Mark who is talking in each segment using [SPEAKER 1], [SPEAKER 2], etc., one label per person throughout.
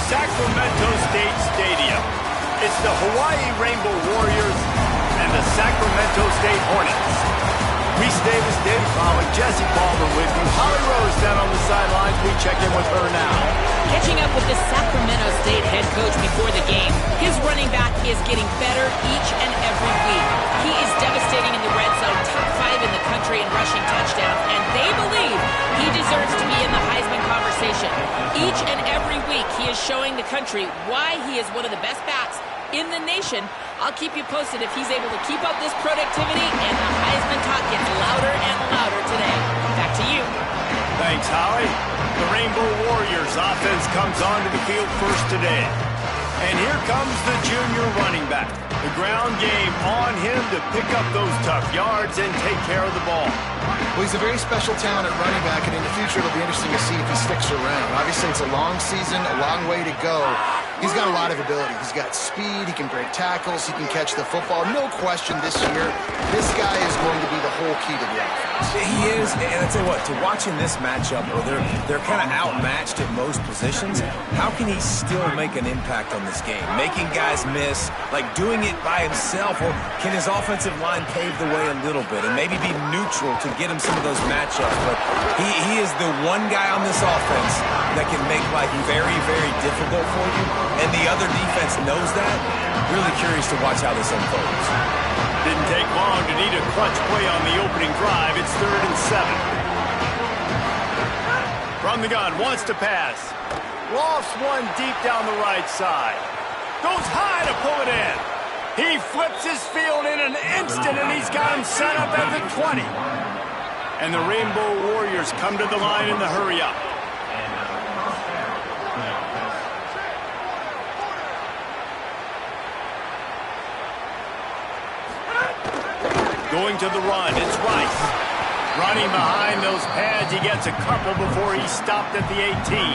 [SPEAKER 1] Sacramento State Stadium. It's the Hawaii Rainbow Warriors and the Sacramento State Hornets. Reese Davis, David Powell, Jesse Baldwin with you. Holly Rose down on the sidelines. We check in with her now.
[SPEAKER 2] Catching up with the Sacramento State head coach before the game, his running back is getting better each and every week. He is devastating in the red zone, top 5 in the country in rushing touchdowns, and they believe he deserves to be in the Heisman conversation. Each and every week, he is showing the country why he is one of the best backs in the nation. I'll keep you posted if he's able to keep up this productivity, and the Heisman talk gets louder and louder today. Back to you.
[SPEAKER 1] Thanks, Holly. The Rainbow Warriors offense comes onto the field first today. And here comes the junior running back. The ground game on him to pick up those tough yards and take care of the ball.
[SPEAKER 3] Well, he's a very special talent at running back, and in the future it'll be interesting to see if he sticks around. Obviously, it's a long season, a long way to go. He's got a lot of ability. He's got speed, he can break tackles, he can catch the football. No question this year, this guy is going to be the whole key to the offense.
[SPEAKER 4] He is, and I tell you what, to watch in this matchup where they're kind of outmatched at most positions, how can he still make an impact on this game? Making guys miss, like doing it by himself, or can his offensive line pave the way a little bit and maybe be neutral to get him some of those matchups? But he is the one guy on this offense that can make life very, very difficult for you, and the other defense knows that. Really curious to watch how this unfolds.
[SPEAKER 1] Didn't take long to need a clutch play on the opening drive. It's 3rd and 7. From the gun, wants to pass. Lofts one deep down the right side. Goes high to pull it in. He flips his field in an instant, and he's got him set up at the 20. And the Rainbow Warriors come to the line in the hurry-up. Going to the run, it's Rice. Running behind those pads, he gets a couple before he stopped at the 18.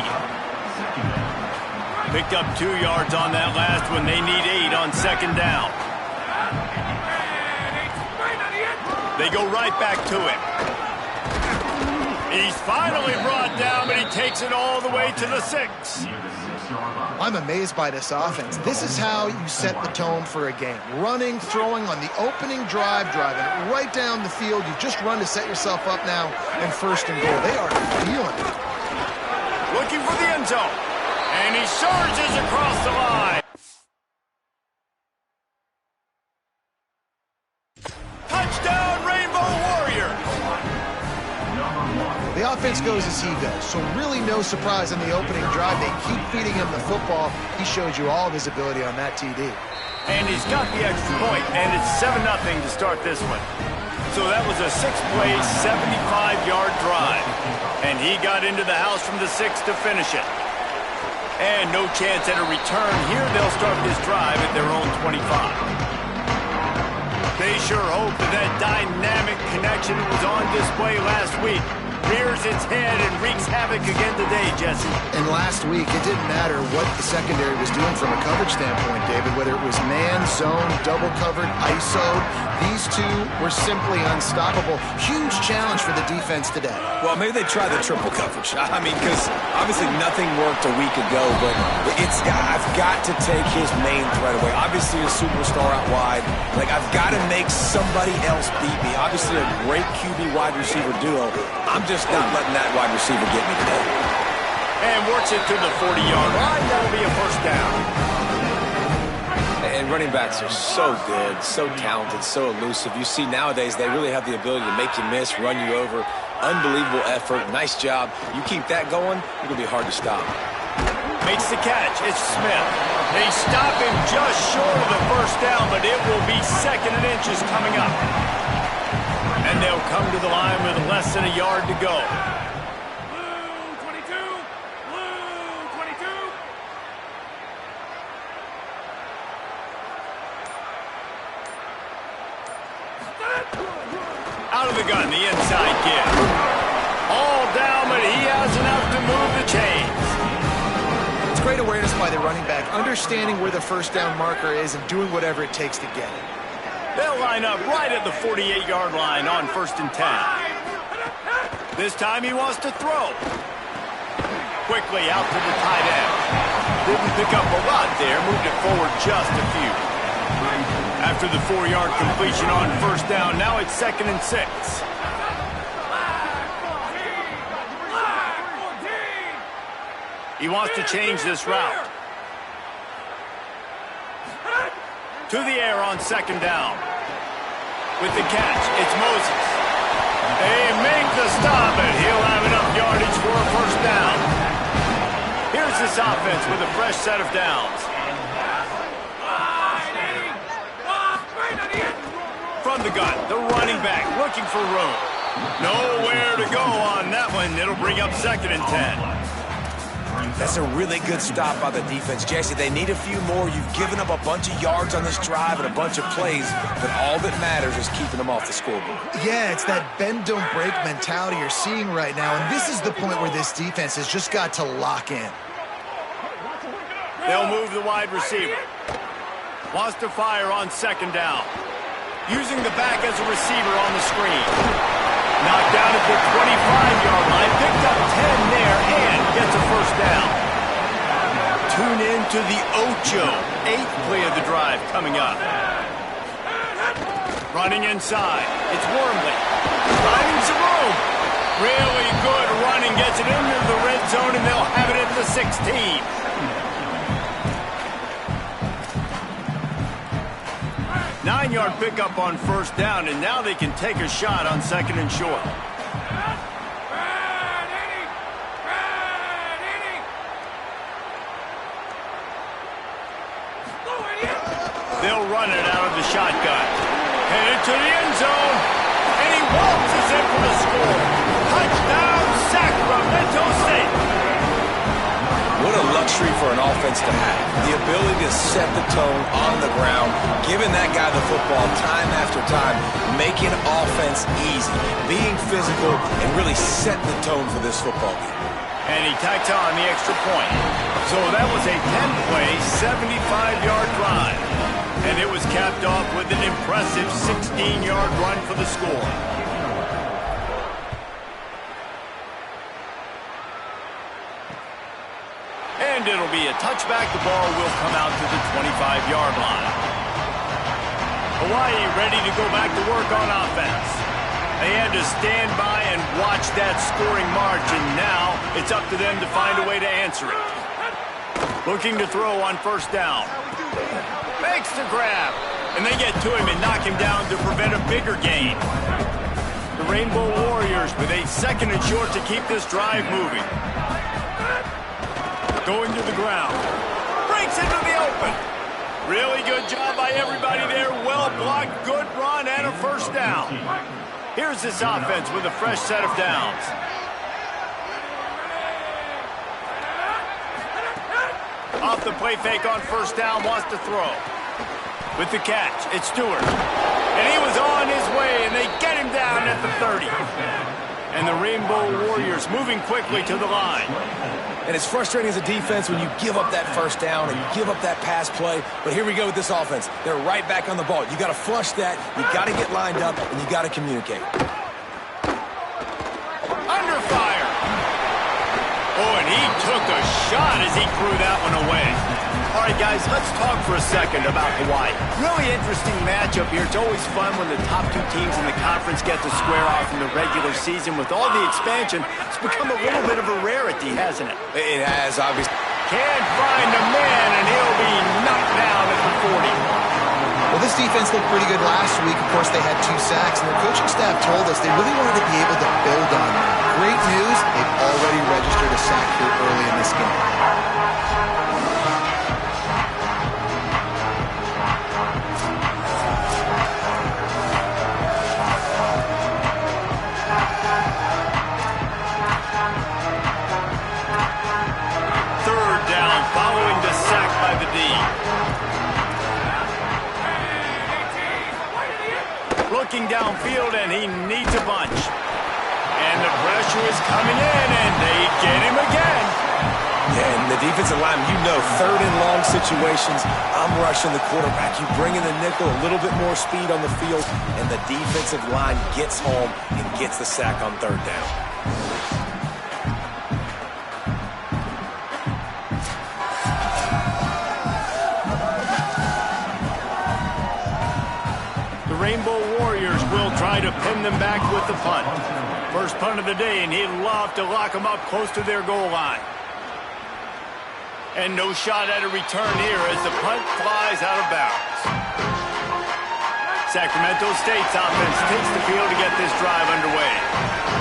[SPEAKER 1] Picked up 2 yards on that last one. They need 8 on 2nd down. They go right back to him. He's finally brought down, but he takes it all the way to the 6.
[SPEAKER 3] I'm amazed by this offense. This is how you set the tone for a game. Running, throwing on the opening drive, driving it right down the field. You just run to set yourself up now in 1st and goal. They are feeling it.
[SPEAKER 1] Looking for the end zone. And he surges across the line. Touchdown, Rainbow Warriors!
[SPEAKER 3] The offense goes as he goes, so really no surprise on the opening drive. They keep feeding him the football. He showed you all of his ability on that TD.
[SPEAKER 1] And he's got the extra point, and it's 7-0 to start this one. So that was a 6-play, 75-yard drive. And he got into the house from the 6 to finish it. And no chance at a return here. They'll start this drive at their own 25. They sure hope that dynamic connection was on display last week. Rears its head and wreaks havoc again today, Jesse.
[SPEAKER 3] And last week, it didn't matter what the secondary was doing from a coverage standpoint, David, whether it was man, zone, double covered, ISO. These two were simply unstoppable. Huge challenge for the defense today.
[SPEAKER 4] Well, maybe they try the triple coverage. I mean, because obviously nothing worked a week ago, but I've got to take his main threat away. Obviously a superstar out wide. Like, I've got to make somebody else beat me. Obviously a great QB wide receiver duo. I'm just not letting that wide receiver get me today.
[SPEAKER 1] And works it to the 40-yard line. That'll be a 1st down.
[SPEAKER 4] And running backs are so good, so talented, so elusive. You see nowadays they really have the ability to make you miss, run you over. Unbelievable effort. Nice job. You keep that going, it'll be hard to stop.
[SPEAKER 1] Makes the catch. It's Smith. They stop him just short of the 1st down, but it will be 2nd and inches coming up. And they'll come to the line with less than a yard to go.
[SPEAKER 5] Blue 22. Blue 22.
[SPEAKER 1] Out of the gun, the inside give. All down, but he has enough to move the chains.
[SPEAKER 3] It's great awareness by the running back, understanding where the 1st down marker is and doing whatever it takes to get it.
[SPEAKER 1] They'll line up right at the 48-yard line on 1st and 10. This time he wants to throw. Quickly out to the tight end. didn't pick up a lot there, moved it forward just a few. After the 4-yard completion on first down, now it's 2nd and 6. He wants to change this route. To the air on 2nd down. With the catch, it's Moses. They make the stop, and he'll have enough yardage for a first down. Here's this offense with a fresh set of downs. From the gun, the running back looking for room. Nowhere to go on that one. It'll bring up 2nd and 10.
[SPEAKER 4] That's a really good stop by the defense. Jesse, they need a few more. You've given up a bunch of yards on this drive and a bunch of plays, but all that matters is keeping them off the scoreboard.
[SPEAKER 3] Yeah, it's that bend, don't break mentality you're seeing right now, and this is the point where this defense has just got to lock in.
[SPEAKER 1] They'll move the wide receiver. Wants to fire on 2nd down. Using the back as a receiver on the screen. Knocked down at the 25-yard line. Picked up 10 there and gets a first down. Tune in to the Ocho. 8th play of the drive coming up. Running inside. It's Wormley. Finding some room. Really good running. Gets it into the red zone, and they'll have it at the 16. 9-yard pickup on first down, and now they can take a shot on 2nd and short. They'll run it out of the shotgun. Headed to the end zone, and he waltzes in for the score. Touchdown, Sacramento State.
[SPEAKER 4] What a luxury for an offense to have. The ability to set the tone on the ground, giving that guy the football time after time, making offense easy, being physical, and really setting the tone for this football game.
[SPEAKER 1] And he tacks on the extra point. So that was a 10-play, 75-yard drive. And it was capped off with an impressive 16-yard run for the score. And it'll be a touchback. The ball will come out to the 25-yard line. Hawaii ready to go back to work on offense. They had to stand by and watch that scoring march, and now it's up to them to find a way to answer it. Looking to throw on first down. Makes the grab. And they get to him and knock him down to prevent a bigger gain. The Rainbow Warriors with a 2nd and short to keep this drive moving. Going to the ground. Breaks into the open. Really good job by everybody there. Well blocked, good run, and a first down. Here's this offense with a fresh set of downs. Off the play fake on first down, wants to throw. With the catch, it's Stewart. And he was on his way, and they get him down at the 30. And the Rainbow Warriors moving quickly to the line.
[SPEAKER 4] And it's frustrating as a defense when you give up that first down and you give up that pass play. But here we go with this offense. They're right back on the ball. You got to flush that. You got to get lined up, and you got to communicate.
[SPEAKER 1] Under fire. Oh, and he took a shot as he threw that one away. All right, guys, let's talk for a second about Hawaii. Really interesting matchup here. It's always fun when the top two teams in the conference get to square off in the regular season. With all the expansion, it's become a little bit of a rarity, hasn't it?
[SPEAKER 4] It has, obviously.
[SPEAKER 1] Can't find a man, and he'll be knocked down at the 40.
[SPEAKER 3] Well, this defense looked pretty good last week. Of course, they had 2 sacks, and their coaching staff told us they really wanted to be able to build on that. Great news, they've already registered a sack here early in this game.
[SPEAKER 1] Following the sack by the D. Looking downfield, and he needs a bunch. And the pressure is coming in, and they get him again.
[SPEAKER 4] Yeah, and the defensive line, you know, 3rd and long situations, I'm rushing the quarterback. You bring in the nickel, a little bit more speed on the field, and the defensive line gets home and gets the sack on 3rd down.
[SPEAKER 1] Rainbow Warriors will try to pin them back with the punt. First punt of the day, and he'd love to lock them up close to their goal line. And no shot at a return here as the punt flies out of bounds. Sacramento State's offense takes the field to get this drive underway.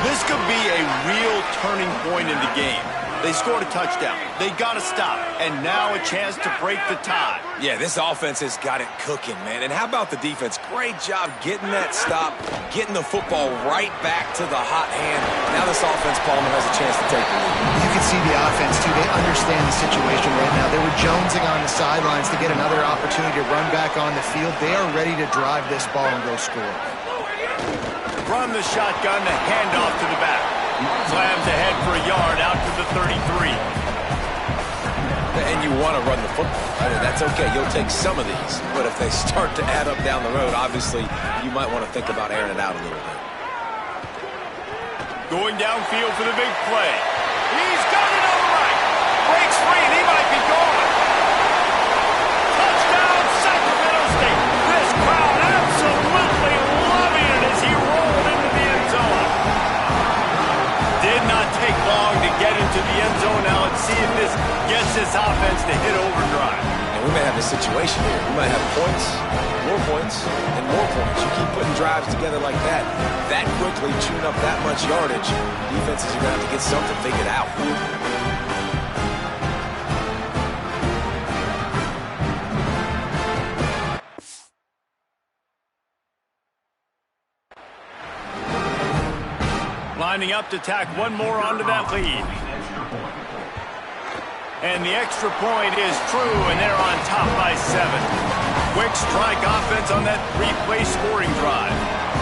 [SPEAKER 1] This could be a real turning point in the game. They scored a touchdown. They got to stop. And now a chance to break the tie.
[SPEAKER 4] Yeah, this offense has got it cooking, man. And how about the defense? Great job getting that stop, getting the football right back to the hot hand. Now this offense, Palmer, has a chance to take the lead.
[SPEAKER 3] You can see the offense, too. They understand the situation right now. They were jonesing on the sidelines to get another opportunity to run back on the field. They are ready to drive this ball and go score.
[SPEAKER 1] From the shotgun, the handoff to the back. Slams ahead for a yard out to the 33.
[SPEAKER 4] And you want to run the football. I mean, that's okay. You'll take some of these. But if they start to add up down the road, obviously, you might want to think about airing it out a little bit.
[SPEAKER 1] Going downfield for the big play. He's got it on the right. Breaks free, and he might be gone. Touchdown, Sacramento State. This crowd absolutely loving it as he rolled into the end zone. Did not take long to get into the end zone. Now let's see if this gets this offense to hit overdrive.
[SPEAKER 4] And we may have a situation here. We might have points, and more points. You keep putting drives together like that quickly, chewing up that much yardage, defenses are going to have to get something figured out.
[SPEAKER 1] Lining up to tack one more onto that lead. And the extra point is true, and they're on top by 7. Quick strike offense on that 3-play scoring drive.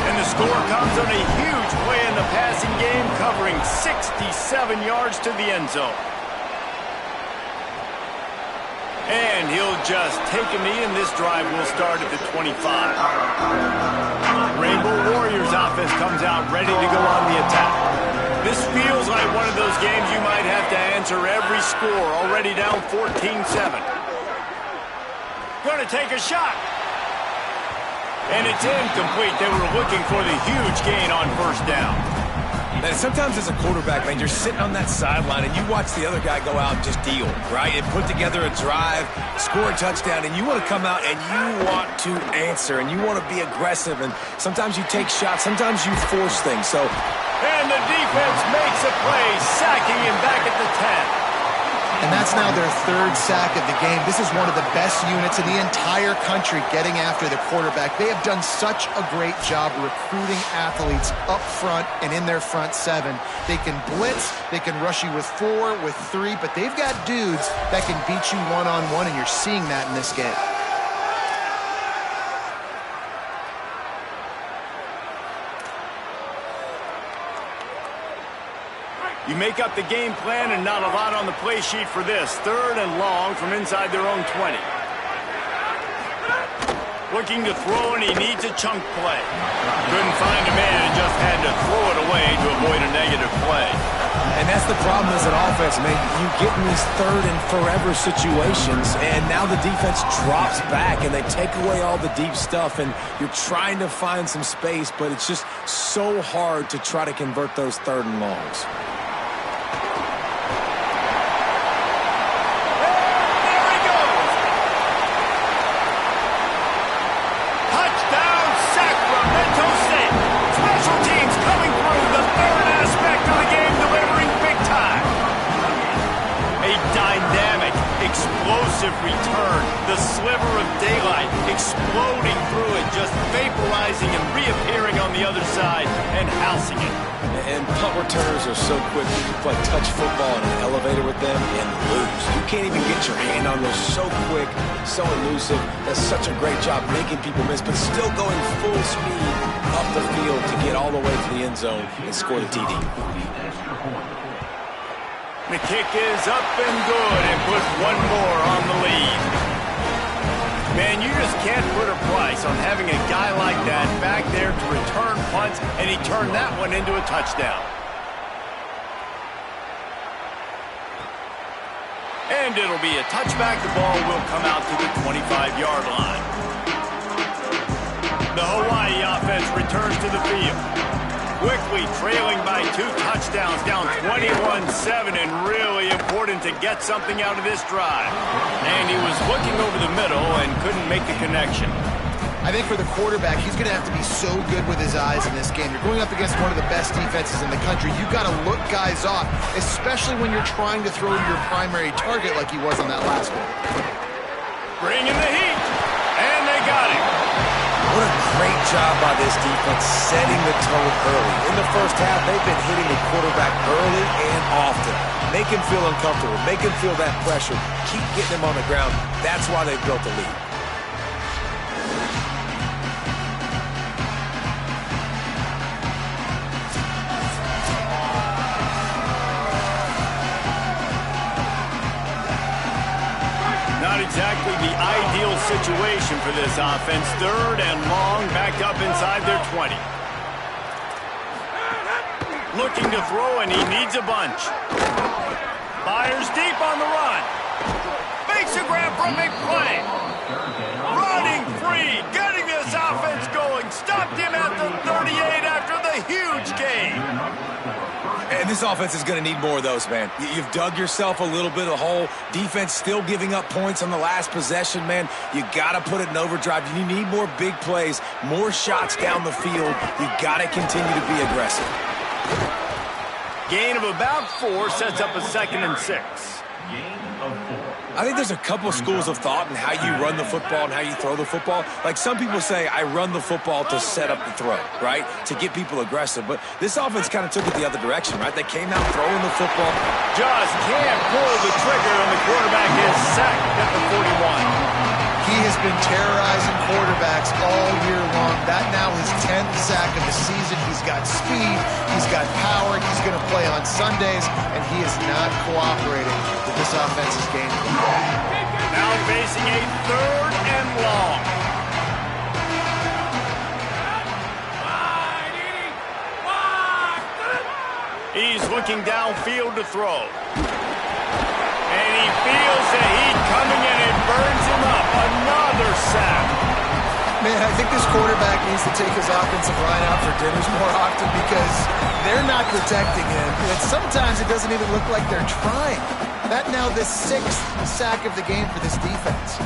[SPEAKER 1] And the score comes on a huge play in the passing game, covering 67 yards to the end zone. And he'll just take a knee, and this drive will start at the 25. Rainbow Warriors offense comes out ready to go on the attack. This feels like one of those games you might have to answer every score, already down 14-7. Going to take a shot. And it's incomplete. They were looking for the huge gain on first down.
[SPEAKER 4] And sometimes as a quarterback, man, you're sitting on that sideline and you watch the other guy go out and just deal, right? And put together a drive, score a touchdown, and you want to come out and you want to answer and you want to be aggressive. And sometimes you take shots, sometimes you force things.
[SPEAKER 1] And the defense makes a play, sacking him back at the 10.
[SPEAKER 3] And that's now their 3rd sack of the game. This is one of the best units in the entire country getting after the quarterback. They have done such a great job recruiting athletes up front and in their front 7. They can blitz, they can rush you with 4, with 3, but they've got dudes that can beat you one-on-one, and you're seeing that in this game.
[SPEAKER 1] You make up the game plan and not a lot on the play sheet for this. 3rd and long from inside their own 20. Looking to throw, and he needs a chunk play. Couldn't find a man and just had to throw it away to avoid a negative play.
[SPEAKER 4] And that's the problem as an offense, man. You get in these 3rd and forever situations, and now the defense drops back, and they take away all the deep stuff, and you're trying to find some space, but it's just so hard to try to convert those 3rd and longs.
[SPEAKER 1] Return, the sliver of daylight exploding through it, just vaporizing and reappearing on the other side and housing it.
[SPEAKER 4] And punt returners are so quick. You can play touch football in an elevator with them and lose. You can't even get your hand on those. So quick, so elusive. Does such a great job making people miss, but still going full speed up the field to get all the way to the end zone and score the TD.
[SPEAKER 1] The kick is up and good and puts one more on the lead. Man, you just can't put a price on having a guy like that back there to return punts, and he turned that one into a touchdown. And it'll be a touchback. The ball will come out to the 25-yard line. The Hawaii offense returns to the field. Quickly trailing by 2 touchdowns, down 21-7, and really important to get something out of this drive. And he was looking over the middle and couldn't make the connection.
[SPEAKER 3] I think for the quarterback, he's going to have to be so good with his eyes in this game. You're going up against one of the best defenses in the country. You've got to look guys off, especially when you're trying to throw to your primary target like he was on that last one.
[SPEAKER 1] Bring in the heat, and they got him.
[SPEAKER 4] What a great job by this defense setting the tone early. In the first half, they've been hitting the quarterback early and often. Make him feel uncomfortable. Make him feel that pressure. Keep getting him on the ground. That's why they've built the lead.
[SPEAKER 1] Not exactly the ideal situation for this offense. 3rd and long, back up inside their 20. Looking to throw, and he needs a bunch. Fires deep on the run. Makes a grab for a big play. Running free, getting this offense going. Stopped him at the 38 after the huge gain.
[SPEAKER 4] And this offense is going to need more of those, man. You've dug yourself a little bit of a hole. Defense still giving up points on the last possession, man. You got to put it in overdrive. You need more big plays, more shots down the field. You got to continue to be aggressive.
[SPEAKER 1] Gain of about 4 sets up a 2nd and 6.
[SPEAKER 4] I think there's a couple schools of thought in how you run the football and how you throw the football. Like some people say, I run the football to set up the throw, right? To get people aggressive. But this offense kind of took it the other direction, right? They came out throwing the football.
[SPEAKER 1] Just can't pull the trigger, and the quarterback is sacked at the 41.
[SPEAKER 3] He has been terrorizing quarterbacks all year long. That now his 10th sack of the season. He's got speed. He's got power. He's going to play on Sundays, and he is not cooperating with this offense's game.
[SPEAKER 1] Now facing a 3rd and long. He's looking downfield to throw. And he feels the heat coming in and burns him up. Another sack.
[SPEAKER 3] Man, I think this quarterback needs to take his offensive line out for dinners more often because they're not protecting him. And sometimes it doesn't even look like they're trying. That now the 6th sack of the game for this defense.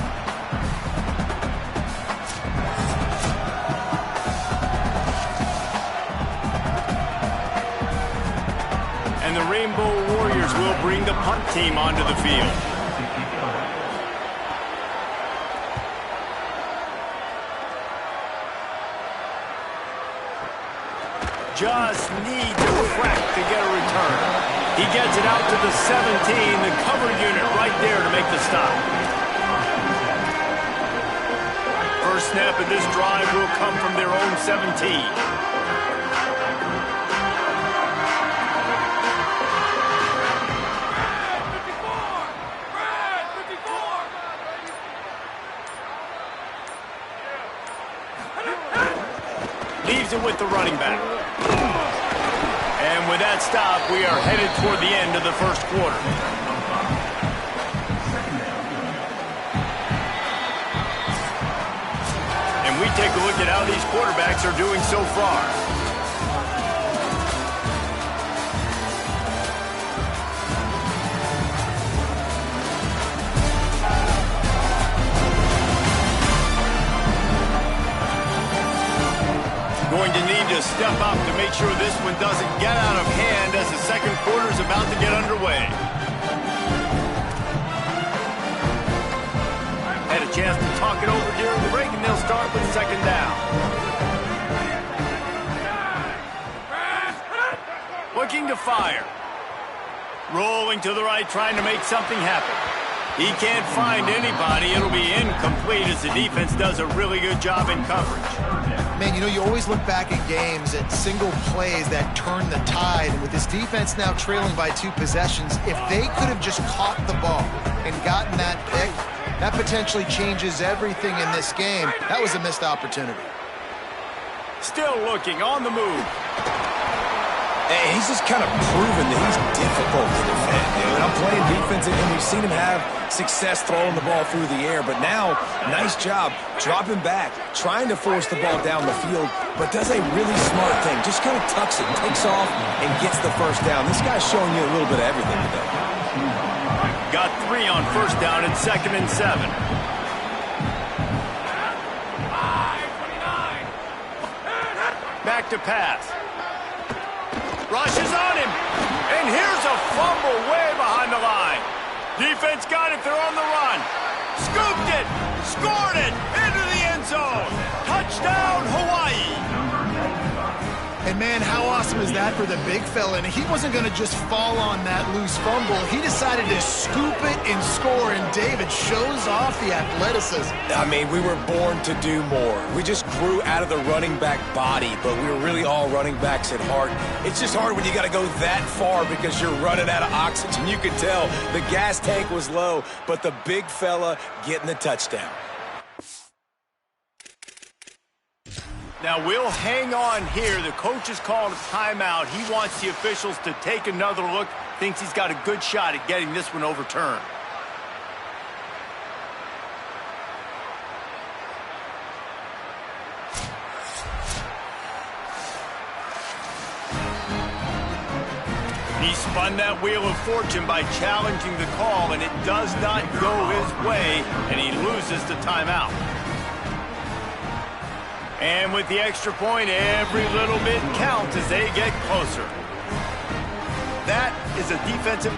[SPEAKER 1] And the Rainbow Warriors will bring the punt team onto the field. Just needs a crack to get a return. He gets it out to the 17, the cover unit right there to make the stop. First snap of this drive will come from their own 17. Leaves it with the running back. And with that stop, we are headed toward the end of the first quarter. And we take a look at how these quarterbacks are doing so far. Going to need to step up to make sure this one doesn't get out of hand as the second quarter is about to get underway. Had a chance to talk it over during the break, and they'll start with 2nd down. Looking to fire. Rolling to the right, trying to make something happen. He can't find anybody. It'll be incomplete as the defense does a really good job in coverage.
[SPEAKER 3] Man, you know, you always look back at games at single plays that turn the tide. And with this defense now trailing by 2 possessions, if they could have just caught the ball and gotten that pick, that potentially changes everything in this game. That was a missed opportunity.
[SPEAKER 1] Still looking on the move.
[SPEAKER 4] And he's just kind of proven that he's difficult to defend. And I'm playing defense, and we've seen him have success throwing the ball through the air. But now, nice job dropping back, trying to force the ball down the field, but does a really smart thing. Just kind of tucks it, takes off, and gets the first down. This guy's showing you a little bit of everything today.
[SPEAKER 1] Got 3 on first down and 2nd and 7. Back to pass. Rushes on him. And here's a fumble way behind the line. Defense got it. They're on the run. Scooped it. Scored it. Into the end zone. Touchdown, Hawaii.
[SPEAKER 3] And, man, how awesome is that for the big fella? And he wasn't going to just fall on that loose fumble. He decided to scoop it and score, and David shows off the athleticism.
[SPEAKER 4] I mean, we were born to do more. We just grew out of the running back body, but we were really all running backs at heart. It's just hard when you got to go that far because you're running out of oxygen. You could tell the gas tank was low, but the big fella getting the touchdown.
[SPEAKER 1] Now, we'll hang on here. The coach is calling a timeout. He wants the officials to take another look. Thinks he's got a good shot at getting this one overturned. He spun that wheel of fortune by challenging the call, and it does not go his way, and he loses the timeout. And with the extra point, every little bit counts as they get closer. That is a defensive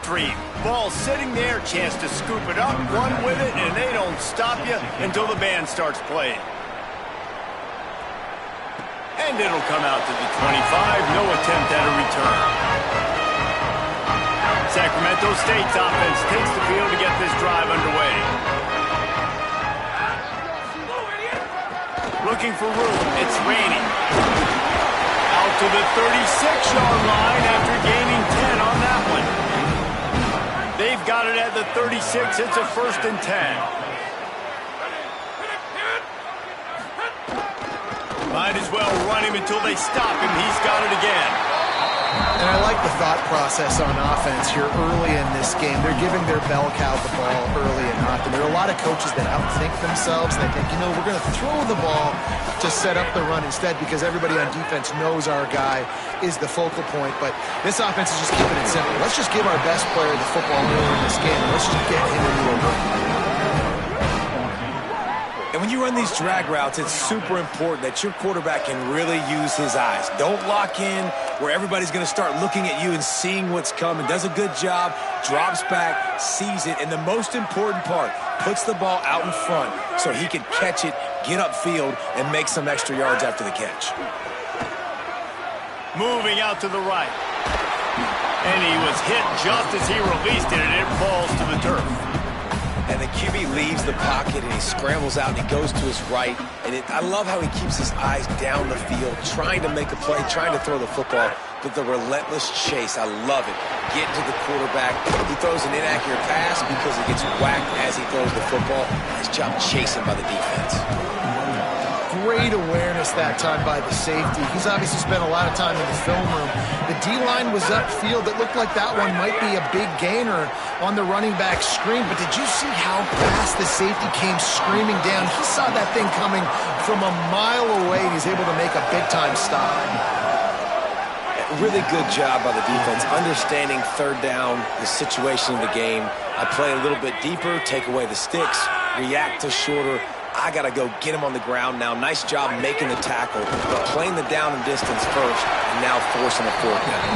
[SPEAKER 1] 3. Ball sitting there, chance to scoop it up, run with it, and they don't stop you until the band starts playing. And it'll come out to the 25, no attempt at a return. Sacramento State's offense takes the field to get this drive underway. Looking for room, it's raining. Out to the 36-yard line after gaining 10 on that one. They've got it at the 36, it's a 1st and 10. Might as well run him until they stop him, he's got it again.
[SPEAKER 3] And I like the thought process on offense here early in this game. They're giving their bell cow the ball early and often. There are a lot of coaches that outthink themselves. They think, we're going to throw the ball to set up the run instead because everybody on defense knows our guy is the focal point. But this offense is just keeping it simple. Let's just give our best player the football early in this game. Let's just get him into a run.
[SPEAKER 4] And when you run these drag routes, it's super important that your quarterback can really use his eyes. Don't lock in where everybody's going to start looking at you and seeing what's coming. Does a good job, drops back, sees it, and the most important part, puts the ball out in front so he can catch it, get upfield, and make some extra yards after the catch.
[SPEAKER 1] Moving out to the right. And he was hit just as he released it, and it falls to the turf.
[SPEAKER 4] And the QB leaves the pocket, and he scrambles out, and he goes to his right. And I love how he keeps his eyes down the field, trying to make a play, trying to throw the football, but the relentless chase, I love it. Getting to the quarterback. He throws an inaccurate pass because he gets whacked as he throws the football. Nice job chasing by the defense.
[SPEAKER 3] Great awareness that time by the safety. He's obviously spent a lot of time in the film room. The D-line was upfield. It looked like that one might be a big gainer on the running back screen, but did you see how fast the safety came screaming down? He saw that thing coming from a mile away, and he's able to make a big-time stop.
[SPEAKER 4] Really good job by the defense, understanding 3rd down, the situation of the game. I play a little bit deeper, take away the sticks, react to shorter. I got to go get him on the ground now. Nice job making the tackle, but playing the down and distance first, and now forcing a 4th down.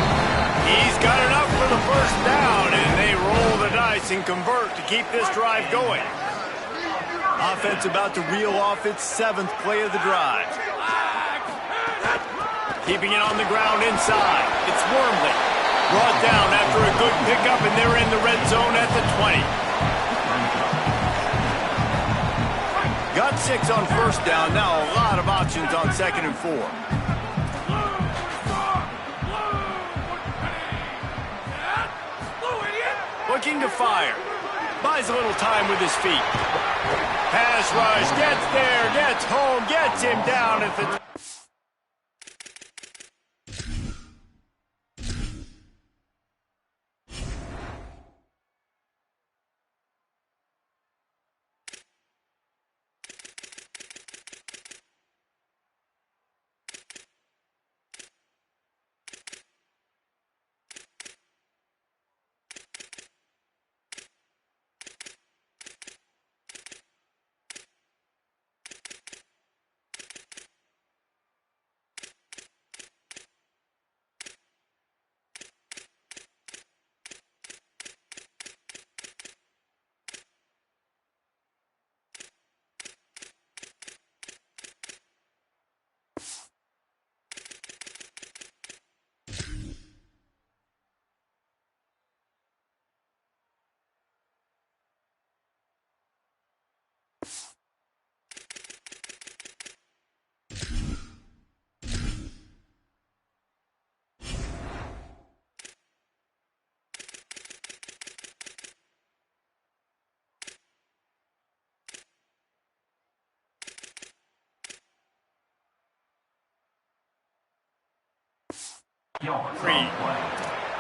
[SPEAKER 1] He's got enough for the 1st down, and they roll the dice and convert to keep this drive going. Offense about to reel off its 7th play of the drive. Keeping it on the ground inside. It's Wormley. Brought down after a good pickup, and they're in the red zone at the 20. Got 6 on 1st down. Now a lot of options on 2nd and 4. Looking to fire. Buys a little time with his feet. Pass rush, gets there, gets home, gets him down at the...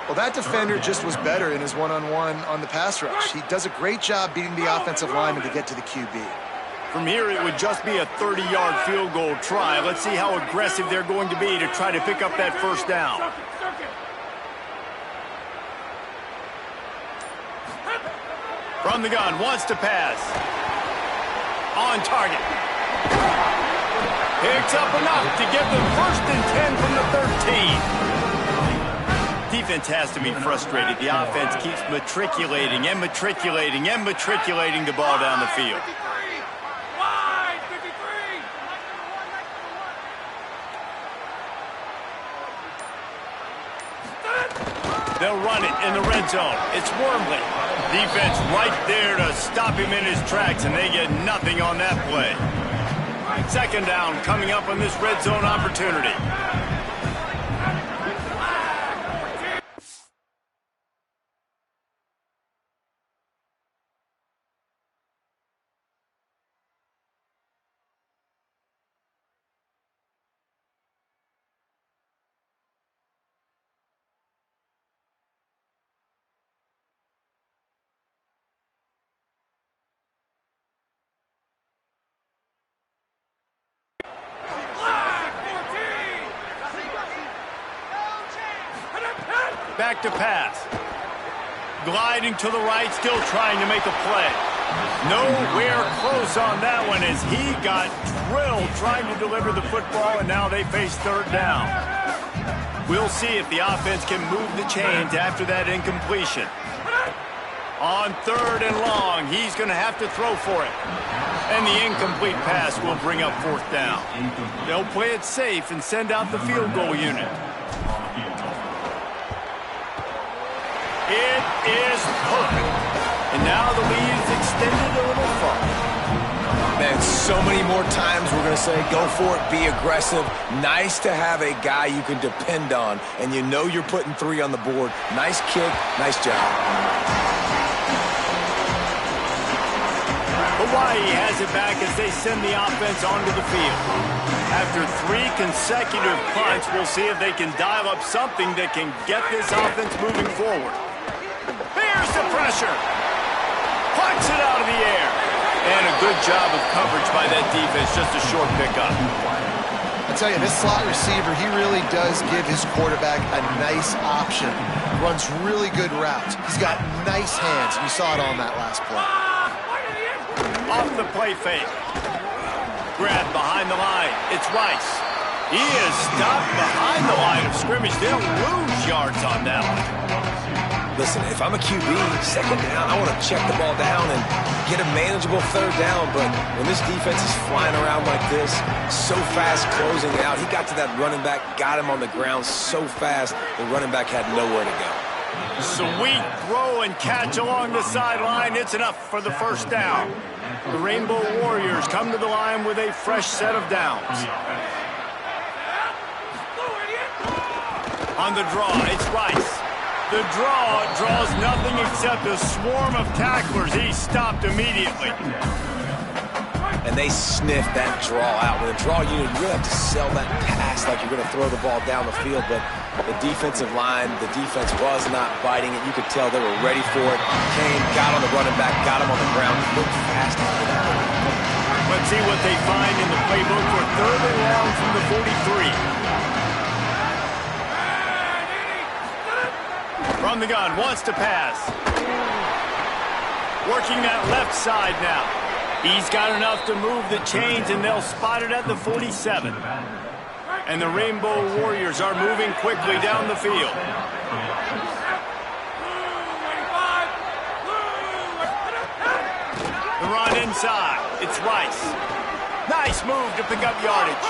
[SPEAKER 3] Well, that defender just was better in his one-on-one on the pass rush. He does a great job beating the offensive lineman to get to the QB.
[SPEAKER 1] From here, it would just be a 30-yard field goal try. Let's see how aggressive they're going to be to try to pick up that first down. From the gun, wants to pass. On target. Picks up enough to give them 1st and 10 from the 13. Defense has to be frustrated. The offense keeps matriculating and matriculating and matriculating the ball down the field.
[SPEAKER 5] Wide, 53.
[SPEAKER 1] They'll run it in the red zone. It's Wormley. Defense right there to stop him in his tracks, and they get nothing on that play. 2nd down coming up on this red zone opportunity. Back to pass. Gliding to the right, still trying to make a play. Nowhere close on that one as he got drilled trying to deliver the football, and now they face 3rd down. We'll see if the offense can move the chains after that incompletion. On 3rd and long, he's going to have to throw for it. And the incomplete pass will bring up 4th down. They'll play it safe and send out the field goal unit. It is perfect. And now the lead is extended a little further.
[SPEAKER 4] Man, so many more times we're going to say, go for it, be aggressive. Nice to have a guy you can depend on, and you know you're putting 3 on the board. Nice kick, nice job.
[SPEAKER 1] Hawaii has it back as they send the offense onto the field. After 3 consecutive punts, we'll see if they can dial up something that can get this offense moving forward. Here's the pressure. Pucks it out of the air. And a good job of coverage by that defense, just a short pickup.
[SPEAKER 3] I tell you, this slot receiver, he really does give his quarterback a nice option. Runs really good routes. He's got nice hands. You saw it on that last play.
[SPEAKER 1] Off the play fake. Grab behind the line. It's Rice. He is stopped behind the line of scrimmage. They'll lose yards on that one.
[SPEAKER 4] Listen, if I'm a QB, 2nd down, I want to check the ball down and get a manageable 3rd down. But when this defense is flying around like this, so fast closing out, he got to that running back, got him on the ground so fast, the running back had nowhere to go.
[SPEAKER 1] Sweet throw and catch along the sideline. It's enough for the 1st down. The Rainbow Warriors come to the line with a fresh set of downs. On the draw, it's Rice. The draw draws nothing except a swarm of tacklers. He's stopped immediately.
[SPEAKER 4] And they sniff that draw out. With a draw unit, you really have to sell that pass like you're going to throw the ball down the field. But the defensive line, the defense was not biting it. You could tell they were ready for it. Came, got on the running back, got him on the ground. Looked fast after that.
[SPEAKER 1] Let's see what they find in the playbook for 3rd and long from the 43. From the gun, wants to pass. Working that left side now. He's got enough to move the chains, and they'll spot it at the 47. And the Rainbow Warriors are moving quickly down the field. The run inside. It's Rice. Nice move to pick up yardage.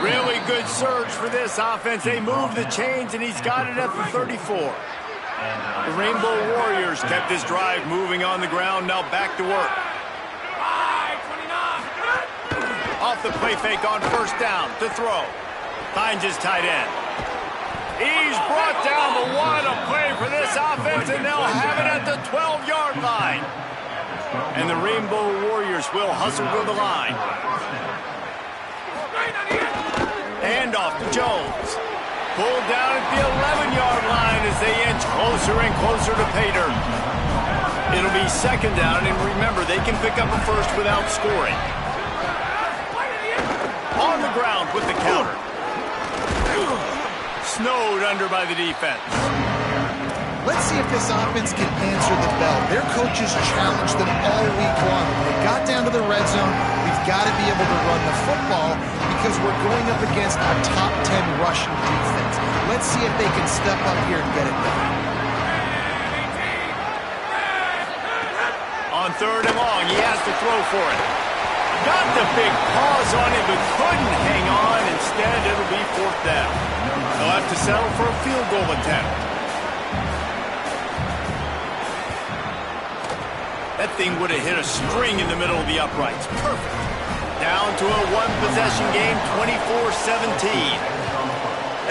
[SPEAKER 1] Really good surge for this offense. They move the chains, and he's got it at the 34. The Rainbow Warriors kept this drive moving on the ground. Now back to work. Off the play fake on 1st down to throw. Finds his tight end. He's brought down, but what a play for this offense, and they'll have it at the 12-yard line. And the Rainbow Warriors will hustle to the line. Hand off to Jones. Pulled down at the 11-yard line as they inch closer and closer to pay dirt. It'll be 2nd down, and remember, they can pick up a first without scoring. On the ground with the counter. Snowed under by the defense.
[SPEAKER 3] Let's see if this offense can answer the bell. Their coaches challenged them all week long. When they got down to the red zone, we've got to be able to run the football because we're going up against a top 10 rushing defense. Let's see if they can step up here and get it done.
[SPEAKER 1] On 3rd and long, he has to throw for it. Got the big pause on it, but couldn't hang on. Instead, it'll be 4th down. They'll have to settle for a field goal attempt. That thing would have hit a string in the middle of the uprights. Perfect. Down to a one-possession game, 24-17.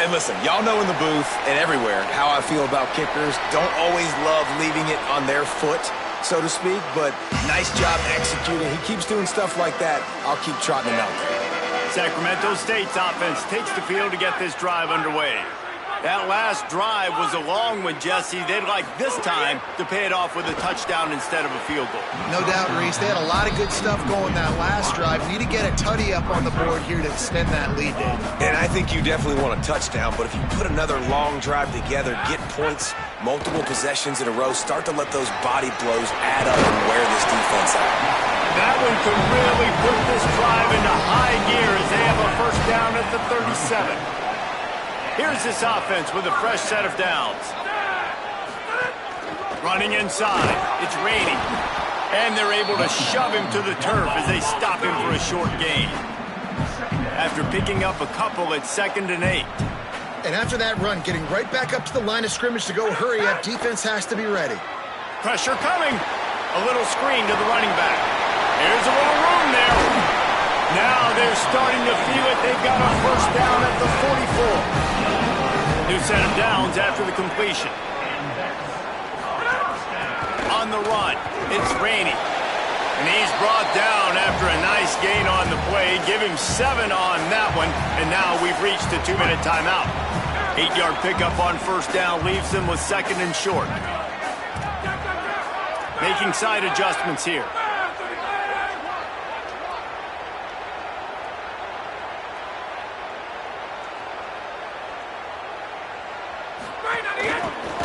[SPEAKER 4] And listen, y'all know in the booth and everywhere how I feel about kickers. Don't always love leaving it on their foot, so to speak, but nice job executing. He keeps doing stuff like that. I'll keep trotting him out.
[SPEAKER 1] Sacramento State's offense takes the field to get this drive underway. That last drive was a long one, Jesse. They'd like this time to pay it off with a touchdown instead of a field goal.
[SPEAKER 3] No doubt, Reese. They had a lot of good stuff going that last drive. Need to get a tutty up on the board here to extend that lead, Dave.
[SPEAKER 4] And I think you definitely want a touchdown, but if you put another long drive together, get points, multiple possessions in a row, start to let those body blows add up and wear this defense out.
[SPEAKER 1] That one could really put this drive into high gear as they have a 1st down at the 37. Here's this offense with a fresh set of downs. Running inside. It's raining. And they're able to shove him to the turf as they stop him for a short gain. After picking up a couple, it's 2nd and 8.
[SPEAKER 3] And after that run, getting right back up to the line of scrimmage to go hurry up, defense has to be ready.
[SPEAKER 1] Pressure coming. A little screen to the running back. Here's a little room there. Now they're starting to feel it. They've got a 1st down at the 44. New set of downs after the completion. On the run, it's raining. And he's brought down after a nice gain on the play. Give him 7 on that one. And now we've reached a 2-minute timeout. 8-yard pickup on 1st down leaves them with 2nd and short. Making side adjustments here.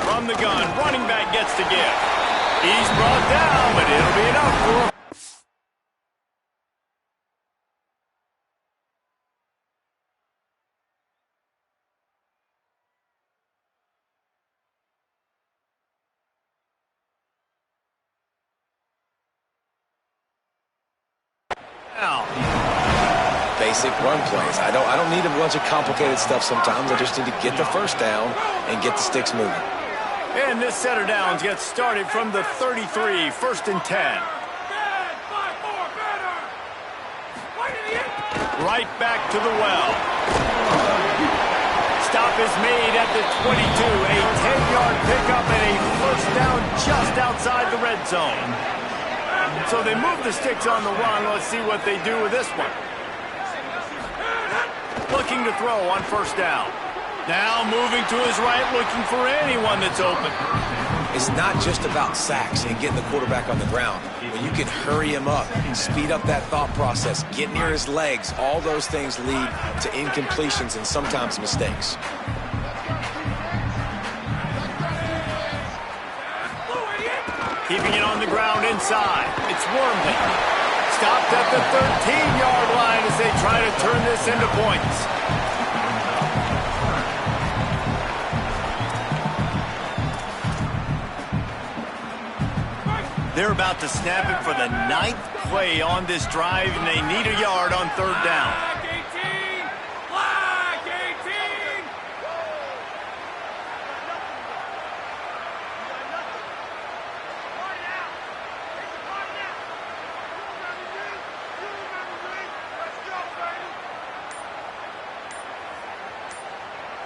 [SPEAKER 1] From the gun, running back gets to give. He's brought down, but it'll be enough for him. Now.
[SPEAKER 4] Basic run plays. I don't need a bunch of complicated stuff sometimes. I just need to get the 1st down and get the sticks moving.
[SPEAKER 1] And this set of downs gets started from the 33, 1st and 10. Right back to the well. stop is made at the 22. A 10-yard pickup and a first down just outside the red zone. So they move the sticks on the run. Let's see what they do with this one. Looking to throw on first down. Now moving to his right, looking for anyone that's open.
[SPEAKER 4] It's not just about sacks and getting the quarterback on the ground. When you can hurry him up, speed up that thought process, get near his legs, all those things lead to incompletions and sometimes mistakes.
[SPEAKER 1] Keeping it on the ground inside. It's Wormley. Stopped at the 13-yard line as they try to turn this into points. They're about to snap it for the 9th play on this drive, and they need a yard on third down.
[SPEAKER 5] Flag 18!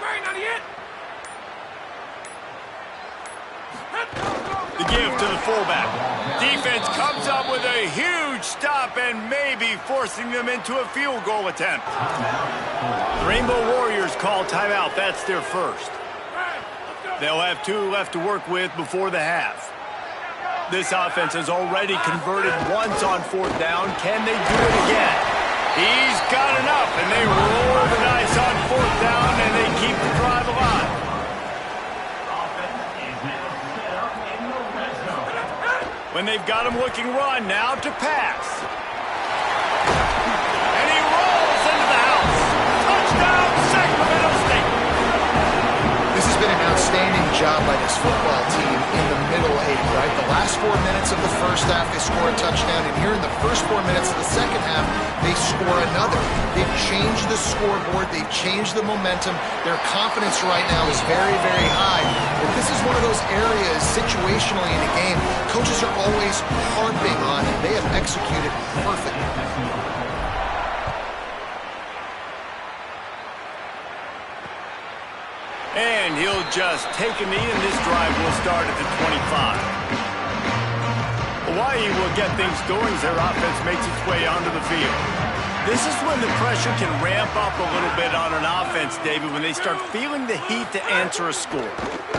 [SPEAKER 5] Right on the hit!
[SPEAKER 1] The give to the fullback. Defense comes up with a huge stop and maybe forcing them into a field goal attempt. The Rainbow Warriors call timeout. That's their first. They'll have 2 left to work with before the half. This offense has already converted once on fourth down. Can they do it again? He's got enough, and they roll the dice on fourth down, and they keep the drive alive. When they've got him looking run, now to pass. And he rolls into the house. Touchdown, Sacramento State.
[SPEAKER 3] This has been an outstanding job by this football team in the middle 8, right? The last 4 minutes of the first half, they score a touchdown, and here in the first 4 minutes of the second half, they score another. They've changed the scoreboard. They've changed the momentum. Their confidence right now is very, very high. But this is one of those areas situationally in a game coaches are always harping on, and they have executed perfectly.
[SPEAKER 1] And he'll just take a knee, and this drive will start at the 25. Hawaii will get things going as their offense makes its way onto the field. This is when the pressure can ramp up a little bit on an offense, David, when they start feeling the heat to answer a score.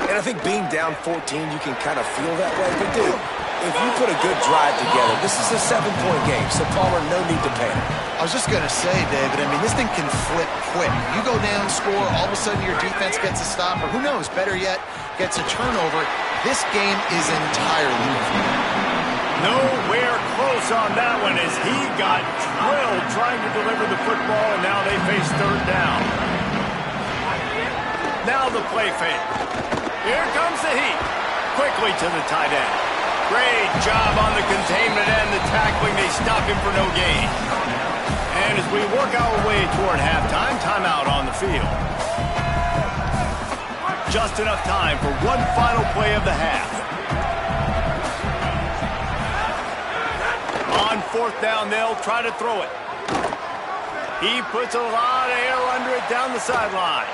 [SPEAKER 4] And I think being down 14, you can kind of feel that way. But, dude, if you put a good drive together, this is a 7-point game, so Palmer, no need to panic.
[SPEAKER 3] I was just going to say, David, I mean, this thing can flip quick. You go down, score, all of a sudden your defense gets a stop, or who knows, better yet, gets a turnover. This game is entirely different.
[SPEAKER 1] Nowhere close on that one as he got drilled trying to deliver the football, and now they face third down. Now the play fake. Here comes the heat. Quickly to the tight end. Great job on the containment and the tackling. They stop him for no gain. And as we work our way toward halftime, timeout on the field. Just enough time for one final play of the half. On fourth down, they'll try to throw it. He puts a lot of air under it down the sideline.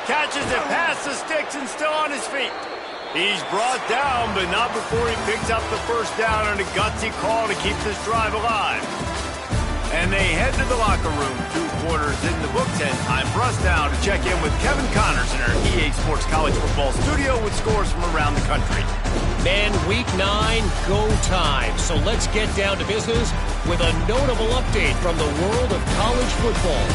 [SPEAKER 1] Catches it past the sticks and still on his feet. He's brought down, but not before he picks up the first down on a gutsy call to keep this drive alive. And they head to the locker room, 2 quarters in the books, and time for us now to check in with Kevin Connors in our EA Sports College Football studio with scores from around the country.
[SPEAKER 6] Man, week 9, go time. So let's get down to business with a notable update from the world of college football.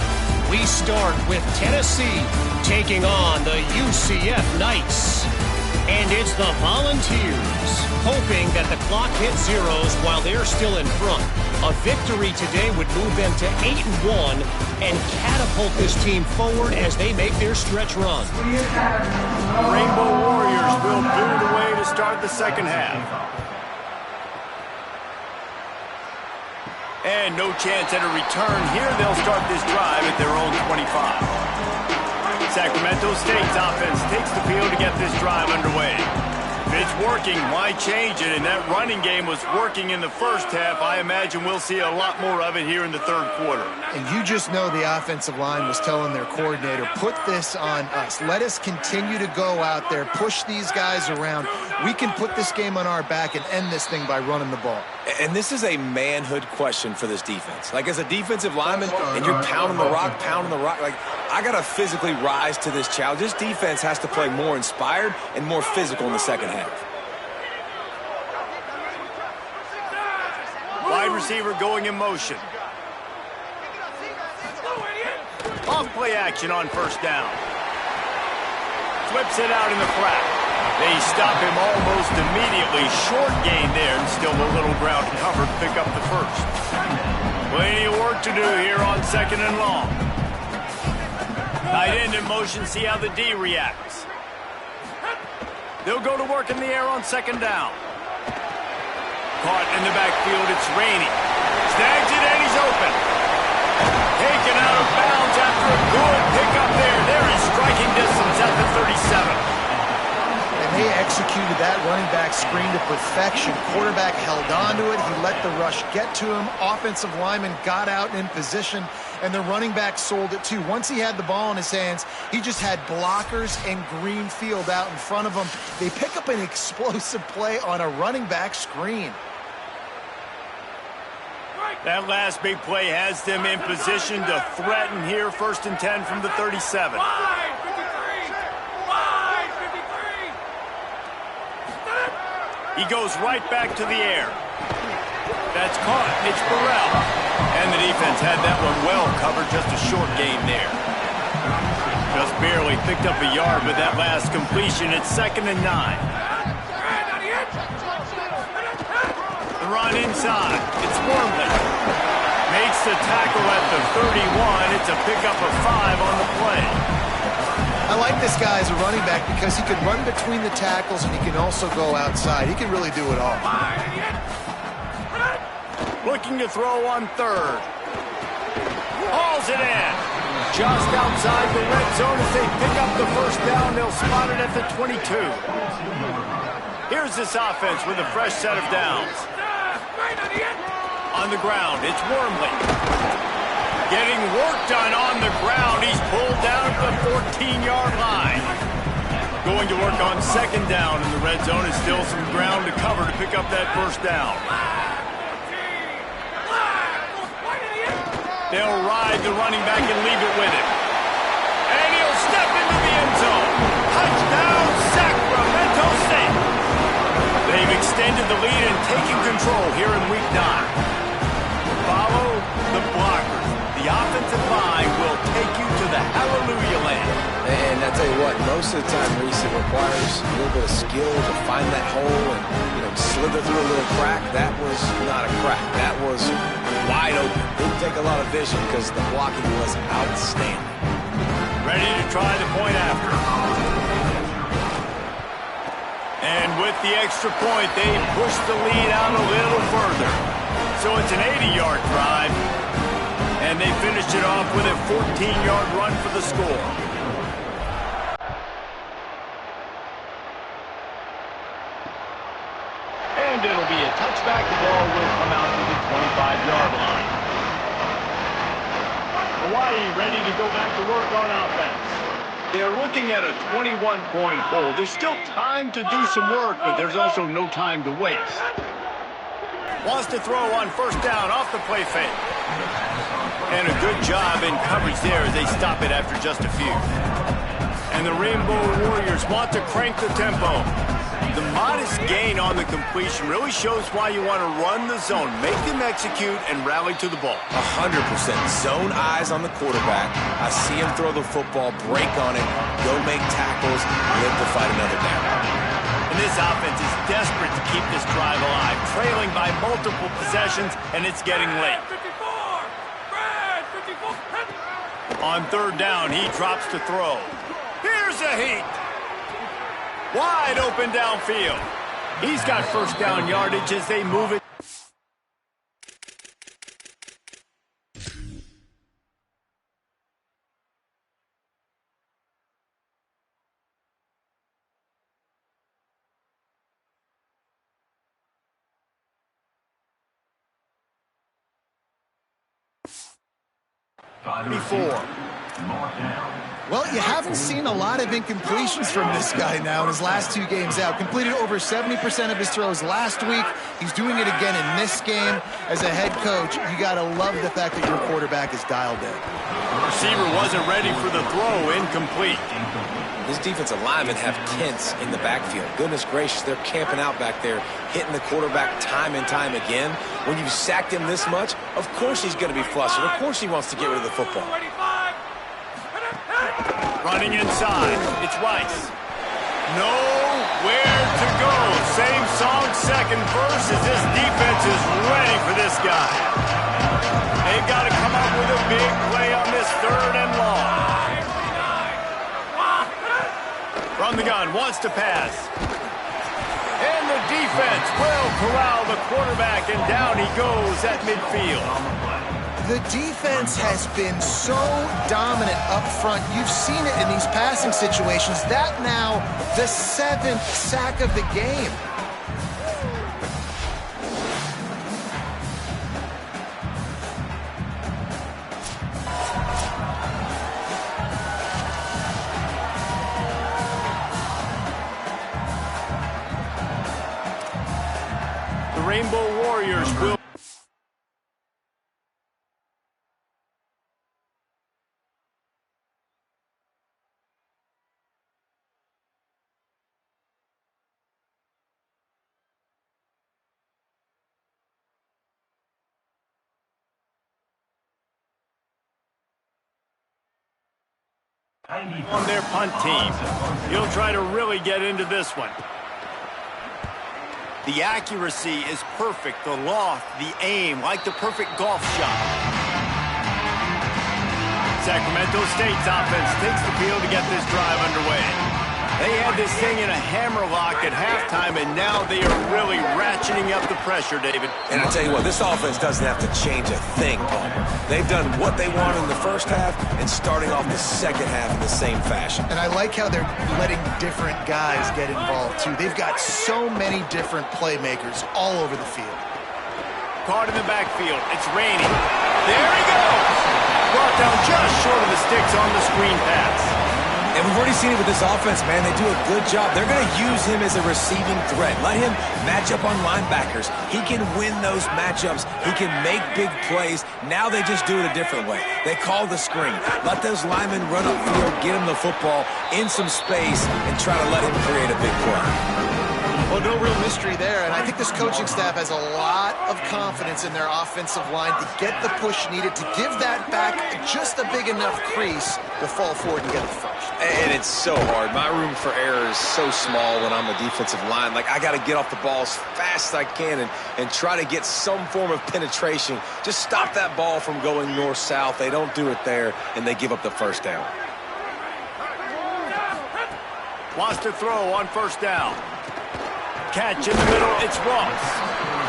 [SPEAKER 6] We start with Tennessee taking on the UCF Knights. And it's the Volunteers hoping that the clock hits zeros while they're still in front. A victory today would move them to 8-1 and catapult this team forward as they make their stretch run.
[SPEAKER 1] Rainbow Warriors will boot it away to start the second half. And no chance at a return here. They'll start this drive at their own 25. Sacramento State's offense takes the field to get this drive underway. Fitz It's working. Why change it? And that running game was working in the first half. I imagine we'll see a lot more of it here in the third quarter.
[SPEAKER 3] And you just know the offensive line was telling their coordinator, put this on us. Let us continue to go out there, push these guys around. We can put this game on our back and end this thing by running the ball.
[SPEAKER 4] And this is a manhood question for this defense. Like, as a defensive lineman, and you're pounding the rock, like, I got to physically rise to this challenge. This defense has to play more inspired and more physical in the second half.
[SPEAKER 1] Wide receiver going in motion. Off play action on first down. Flips it out in the flat. They stop him almost immediately. Short gain there, and still a little ground to cover to pick up the first. Plenty of work to do here on second and long. Tight end in motion, see how the D reacts. They'll go to work in the air on second down. Caught in the backfield, it's Rainey. Snags it and he's open. Taken out of bounds after a good pickup there. They're in striking distance at the 37.
[SPEAKER 3] And they executed that running back screen to perfection. Quarterback held on to it. He let the rush get to him. Offensive lineman got out in position, and the running back sold it too. Once he had the ball in his hands, he just had blockers and green field out in front of him. They pick up an explosive play on a running back screen.
[SPEAKER 1] That last big play has them in position to threaten here. First and 10 from the 37. He goes right back to the air. That's caught. It's Burrell. And the defense had that one well covered. Just a short gain there. Just barely picked up a yard with that last completion. It's second and 9. The run inside. It's Wormley. Makes the tackle at the 31. It's a pickup of 5 on the play.
[SPEAKER 3] I like this guy as a running back because he can run between the tackles and he can also go outside. He can really do it all.
[SPEAKER 1] Looking to throw on third. Hauls it in. Just outside the red zone as they pick up the first down. They'll spot it at the 22. Here's this offense with a fresh set of downs. On the ground, it's Wormley. Getting work done on the ground. He's pulled down to the 14-yard line. Going to work on second down in the red zone. Is still some ground to cover to pick up that first down. They'll ride the running back and leave it with him. And he'll step into the end zone. Touchdown, Sacramento State. They've extended the lead and taken control here in Week 9. Follow the blockers. The offensive line will take you to the hallelujah land.
[SPEAKER 4] And I tell you what, most of the time, Reese, it requires a little bit of skill to find that hole and, slither through a little crack. That was not a crack. That was wide open. Didn't take a lot of vision because the blocking was outstanding.
[SPEAKER 1] Ready to try the point after. And with the extra point, they push the lead out a little further. So it's an 80-yard drive. And they finished it off with a 14-yard run for the score. And it'll be a touchback. The ball will come out to the 25-yard line. Hawaii ready to go back to work on offense. They're looking at a 21-point hole. There's still time to do some work, but there's also no time to waste. Wants to throw on first down off the play fake. And a good job in coverage there as they stop it after just a few. And the Rainbow Warriors want to crank the tempo. The modest gain on the completion really shows why you want to run the zone, make them execute, and rally to the ball.
[SPEAKER 4] 100%. Zone eyes on the quarterback. I see him throw the football, break on it, go make tackles, live to fight another down.
[SPEAKER 1] And this offense is desperate to keep this drive alive, trailing by multiple possessions, and it's getting late. On third down, he drops to throw. Here's a heat. Wide open downfield. He's got first down yardage as they move it. before.
[SPEAKER 3] Well, you haven't seen a lot of incompletions from this guy now in his last 2 games out. Completed over 70% of his throws last week. He's doing it again in this game. As a head coach, you got to love the fact that your quarterback is dialed in.
[SPEAKER 1] The receiver wasn't ready for the throw, incomplete.
[SPEAKER 4] This defensive linemen have tents in the backfield. Goodness gracious, they're camping out back there, hitting the quarterback time and time again. When you've sacked him this much, of course he's going to be flustered. Of course he wants to get rid of the football.
[SPEAKER 1] Running inside, it's Rice. Nowhere to go. Same song, second verse, as this defense is ready for this guy. They've got to come up with a big play on this 3rd and long. From the gun, wants to pass. And the defense will corral the quarterback, and down he goes at midfield.
[SPEAKER 3] The defense has been so dominant up front. You've seen it in these passing situations. That now the 7th sack of the game.
[SPEAKER 1] The Rainbow Warriors will... on their punt team. He'll try to really get into this one. The accuracy is perfect. The loft, the aim, like the perfect golf shot. Sacramento State's offense takes the field to get this drive underway. They had this thing in a hammerlock at halftime, and now they are really ratcheting up the pressure, David.
[SPEAKER 4] And I tell you what, this offense doesn't have to change a thing, Palmer. They've done what they wanted in the first half and starting off the second half in the same fashion.
[SPEAKER 3] And I like how they're letting different guys get involved, too. They've got so many different playmakers all over the field.
[SPEAKER 1] Caught in the backfield. It's raining. There he goes! Brought down just short of the sticks on the screen pass.
[SPEAKER 4] And we've already seen it with this offense, man. They do a good job. They're going to use him as a receiving threat. Let him match up on linebackers. He can win those matchups. He can make big plays. Now they just do it a different way. They call the screen. Let those linemen run upfield, get him the football in some space, and try to let him create a big play.
[SPEAKER 3] Well, no real mystery there, and I think this coaching staff has a lot of confidence in their offensive line to get the push needed to give that back just a big enough crease to fall forward and get it first.
[SPEAKER 4] And it's so hard. My room for error is so small when I'm a defensive line. Like, I got to get off the ball as fast as I can and try to get some form of penetration. Just stop that ball from going north-south. They don't do it there, and they give up the first down.
[SPEAKER 1] Wants to throw on first down. Catch in the middle, it's Ross.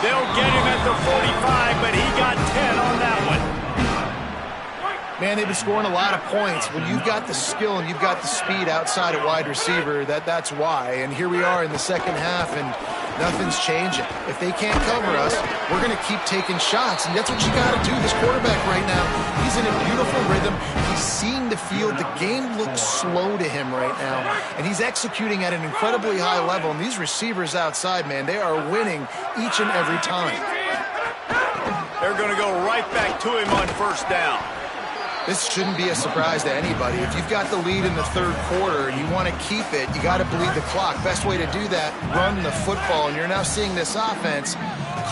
[SPEAKER 1] They'll get him at the 45, but he got 10 on that one.
[SPEAKER 3] Man, they've been scoring a lot of points. When you've got the skill and you've got the speed outside at wide receiver, that's why. And here we are in the second half, and nothing's changing. If they can't cover us, we're going to keep taking shots, and that's what you got to do. This quarterback right now, he's in a beautiful rhythm. He's seeing the field. The game looks slow to him right now, and he's executing at an incredibly high level. And these receivers outside, man, they are winning each and every time.
[SPEAKER 1] They're going to go right back to him on first down.
[SPEAKER 3] This shouldn't be a surprise to anybody. If you've got the lead in the third quarter and you want to keep it, you got to bleed the clock. Best way to do that, run the football. And you're now seeing this offense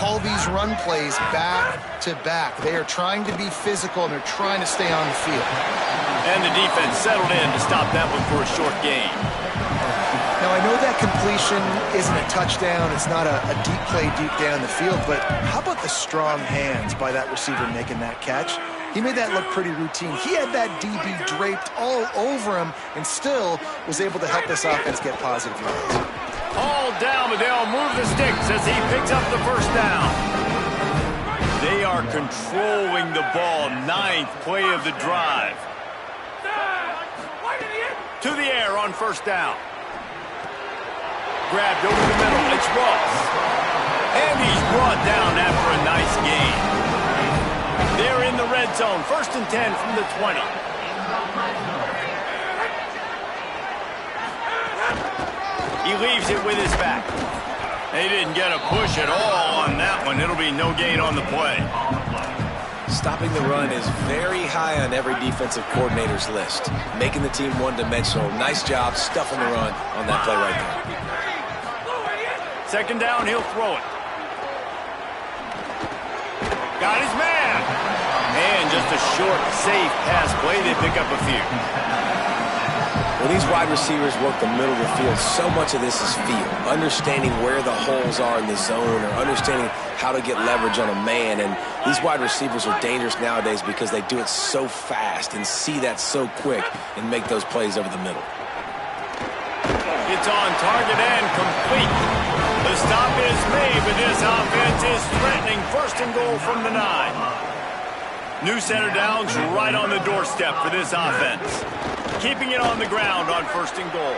[SPEAKER 3] call these run plays back to back. They are trying to be physical, and they're trying to stay on the field.
[SPEAKER 1] And the defense settled in to stop that one for a short gain.
[SPEAKER 3] Now, I know that completion isn't a touchdown. It's not a deep play deep down the field. But how about the strong hands by that receiver making that catch? He made that look pretty routine. He had that DB draped all over him and still was able to help this offense get positive yards.
[SPEAKER 1] All down, but they'll move the sticks as he picks up the first down. They are controlling the ball. 9th play of the drive. To the air on first down. Grabbed over the middle. It's Ross. And he's brought down after a nice gain. They're in the red red zone. 1st and 10 from the 20. He leaves it with his back. They didn't get a push at all on that one. It'll be no gain on the play.
[SPEAKER 4] Stopping the run is very high on every defensive coordinator's list. Making the team one-dimensional. Nice job stuffing the run on that play right there.
[SPEAKER 1] 2nd down, he'll throw it. Got his man. And just a short, safe pass play. They pick up a few.
[SPEAKER 4] When these wide receivers work the middle of the field, so much of this is feel. Understanding where the holes are in the zone or understanding how to get leverage on a man. And these wide receivers are dangerous nowadays because they do it so fast and see that so quick and make those plays over the middle.
[SPEAKER 1] It's on target and complete. The stop is made, but this offense is threatening. 1st and goal from the 9. New center downs right on the doorstep for this offense. Keeping it on the ground on 1st and goal.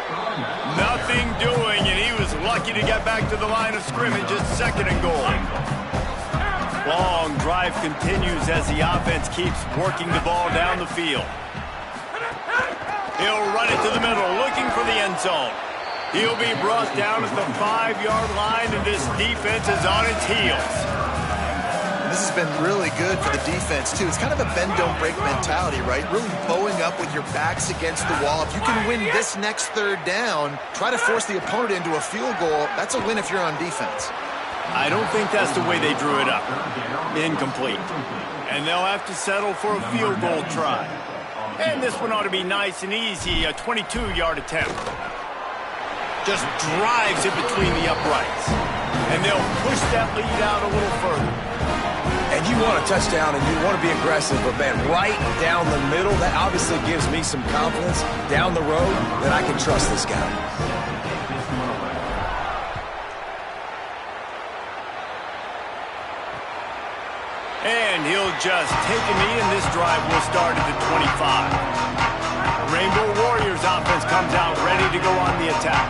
[SPEAKER 1] Nothing doing, and he was lucky to get back to the line of scrimmage at 2nd and goal. Long drive continues as the offense keeps working the ball down the field. He'll run it to the middle, looking for the end zone. He'll be brought down at the 5-yard line, and this defense is on its heels.
[SPEAKER 3] This has been really good for the defense, too. It's kind of a bend-don't-break mentality, right? Really bowing up with your backs against the wall. If you can win this next 3rd down, try to force the opponent into a field goal. That's a win if you're on defense.
[SPEAKER 1] I don't think that's the way they drew it up. Incomplete. And they'll have to settle for a field goal try. And this one ought to be nice and easy, a 22-yard attempt. Just drives it between the uprights. And they'll push that lead out a little further.
[SPEAKER 4] And you want a touchdown and you want to be aggressive, but man, right down the middle, that obviously gives me some confidence down the road that I can trust this guy.
[SPEAKER 1] And he'll just take a knee, and this drive will start at the 25. Rainbow Warriors offense comes out ready to go on the attack.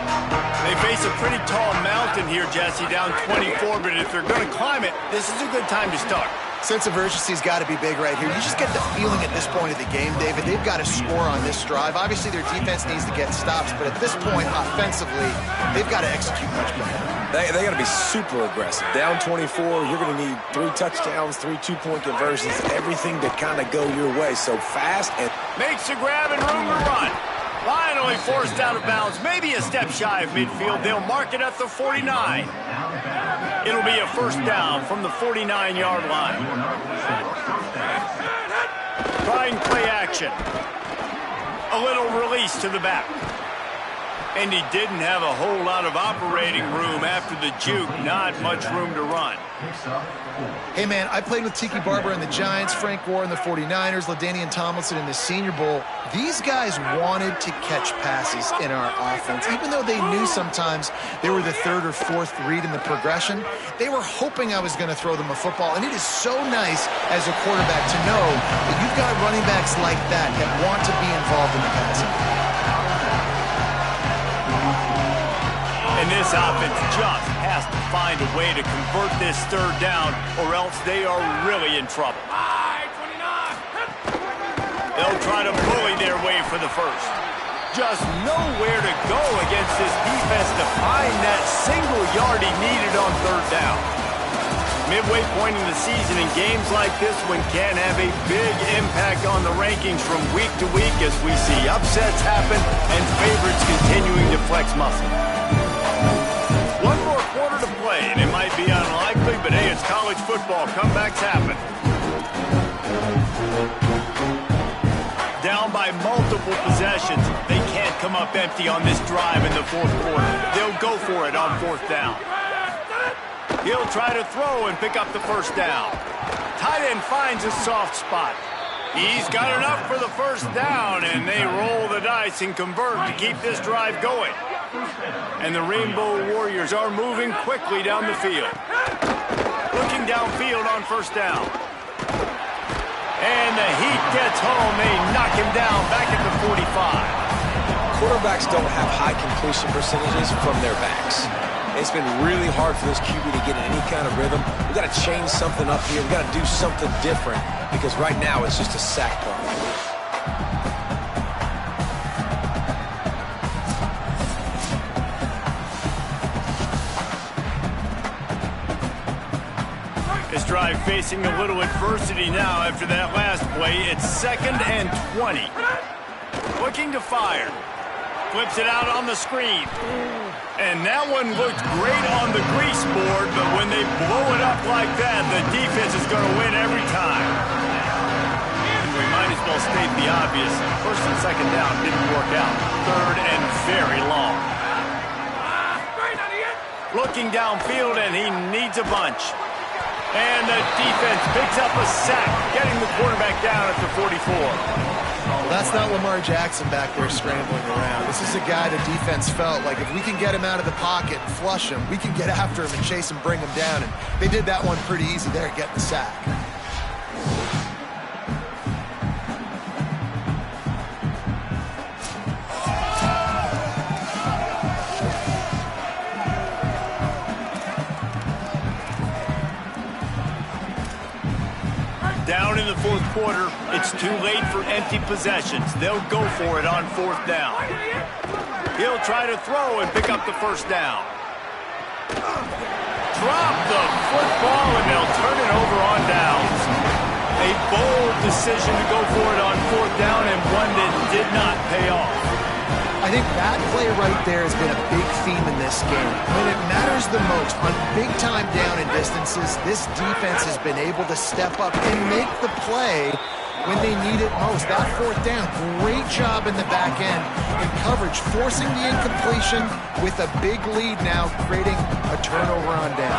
[SPEAKER 1] They face a pretty tall mountain here, Jesse, down 24, but if they're going to climb it, this is a good time to start.
[SPEAKER 3] Sense of urgency's got to be big right here. You just get the feeling at this point of the game, David, they've got to score on this drive. Obviously, their defense needs to get stops, but at this point, offensively, they've got to execute much better.
[SPEAKER 4] They got to be super aggressive. Down 24, you're going to need 3 touchdowns, 3 2-point conversions, everything to kind of go your way. So fast and
[SPEAKER 1] makes a grab and room to run. Finally forced out of bounds, maybe a step shy of midfield. They'll mark it at the 49. It'll be a 1st down from the 49-yard line. Trying play action. A little release to the back. And he didn't have a whole lot of operating room after the juke. Not much room to run.
[SPEAKER 3] Hey, man, I played with Tiki Barber in the Giants, Frank Gore in the 49ers, LaDainian Tomlinson in the Senior Bowl. These guys wanted to catch passes in our offense. Even though they knew sometimes they were the 3rd or 4th read in the progression, they were hoping I was going to throw them a football. And it is so nice as a quarterback to know that you've got running backs like that that want to be involved in the passing.
[SPEAKER 1] And this offense just has to find a way to convert this 3rd down, or else they are really in trouble. They'll try to bully their way for the 1st. Just nowhere to go against this defense to find that single yard he needed on 3rd down. Midway point in the season, and games like this one can have a big impact on the rankings from week to week as we see upsets happen and favorites continuing to flex muscle. One more quarter to play, and it might be unlikely, but hey, it's college football. Comebacks happen. Down by multiple possessions, they can't come up empty on this drive in the 4th quarter. They'll go for it on 4th down. He'll try to throw and pick up the 1st down. Tight end finds a soft spot. He's got enough for the 1st down, and they roll the dice and convert to keep this drive going. And the Rainbow Warriors are moving quickly down the field. Looking downfield on 1st down. And the heat gets home. They knock him down back at the 45.
[SPEAKER 4] quarterbacks don't have high completion percentages from their backs. It's been really hard for this QB to get in any kind of rhythm. We've got to change something up here. We've got to do something different because right now it's just a sack punt.
[SPEAKER 1] This drive facing a little adversity now after that last play. It's 2nd and 20. Looking to fire. Flips it out on the screen. And that one looked great on the grease board, but when they blow it up like that, the defense is going to win every time. And we might as well state the obvious. 1st and 2nd down didn't work out. 3rd and very long. Looking downfield, and he needs a bunch. And the defense picks up a sack, getting the quarterback down at the 44.
[SPEAKER 3] Well, that's not Lamar Jackson back there scrambling around. This is a guy the defense felt like if we can get him out of the pocket and flush him, we can get after him and chase him, bring him down. And they did that one pretty easy there, getting the sack.
[SPEAKER 1] Down in the 4th quarter, it's too late for empty possessions. They'll go for it on 4th down. He'll try to throw and pick up the 1st down. Drop the football, and they'll turn it over on downs. A bold decision to go for it on 4th down, and one that did not pay off.
[SPEAKER 3] I think that play right there has been a big theme in this game. When it matters the most, on big-time down and distances, this defense has been able to step up and make the play when they need it most. That 4th down, great job in the back end in coverage, forcing the incompletion with a big lead now, creating a turnover on down.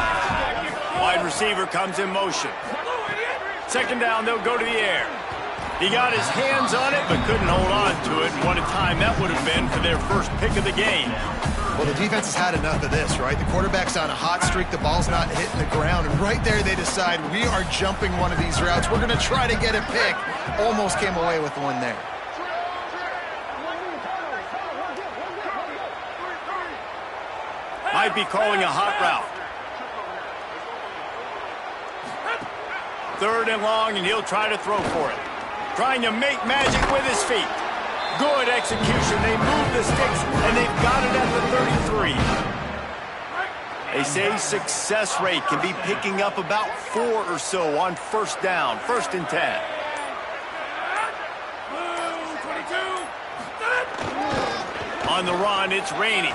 [SPEAKER 1] Wide receiver comes in motion. 2nd down, they'll go to the air. He got his hands on it, but couldn't hold on to it. And what a time that would have been for their first pick of the game.
[SPEAKER 3] Well, the defense has had enough of this, right? The quarterback's on a hot streak. The ball's not hitting the ground. And right there, they decide, we are jumping one of these routes. We're going to try to get a pick. Almost came away with one there.
[SPEAKER 1] Might be calling a hot route. 3rd and long, and he'll try to throw for it. Trying to make magic with his feet. Good execution. They move the sticks, and they've got it at the 33. They say success rate can be picking up about 4 or so on 1st down, 1st and 10. On the run, it's Rainey.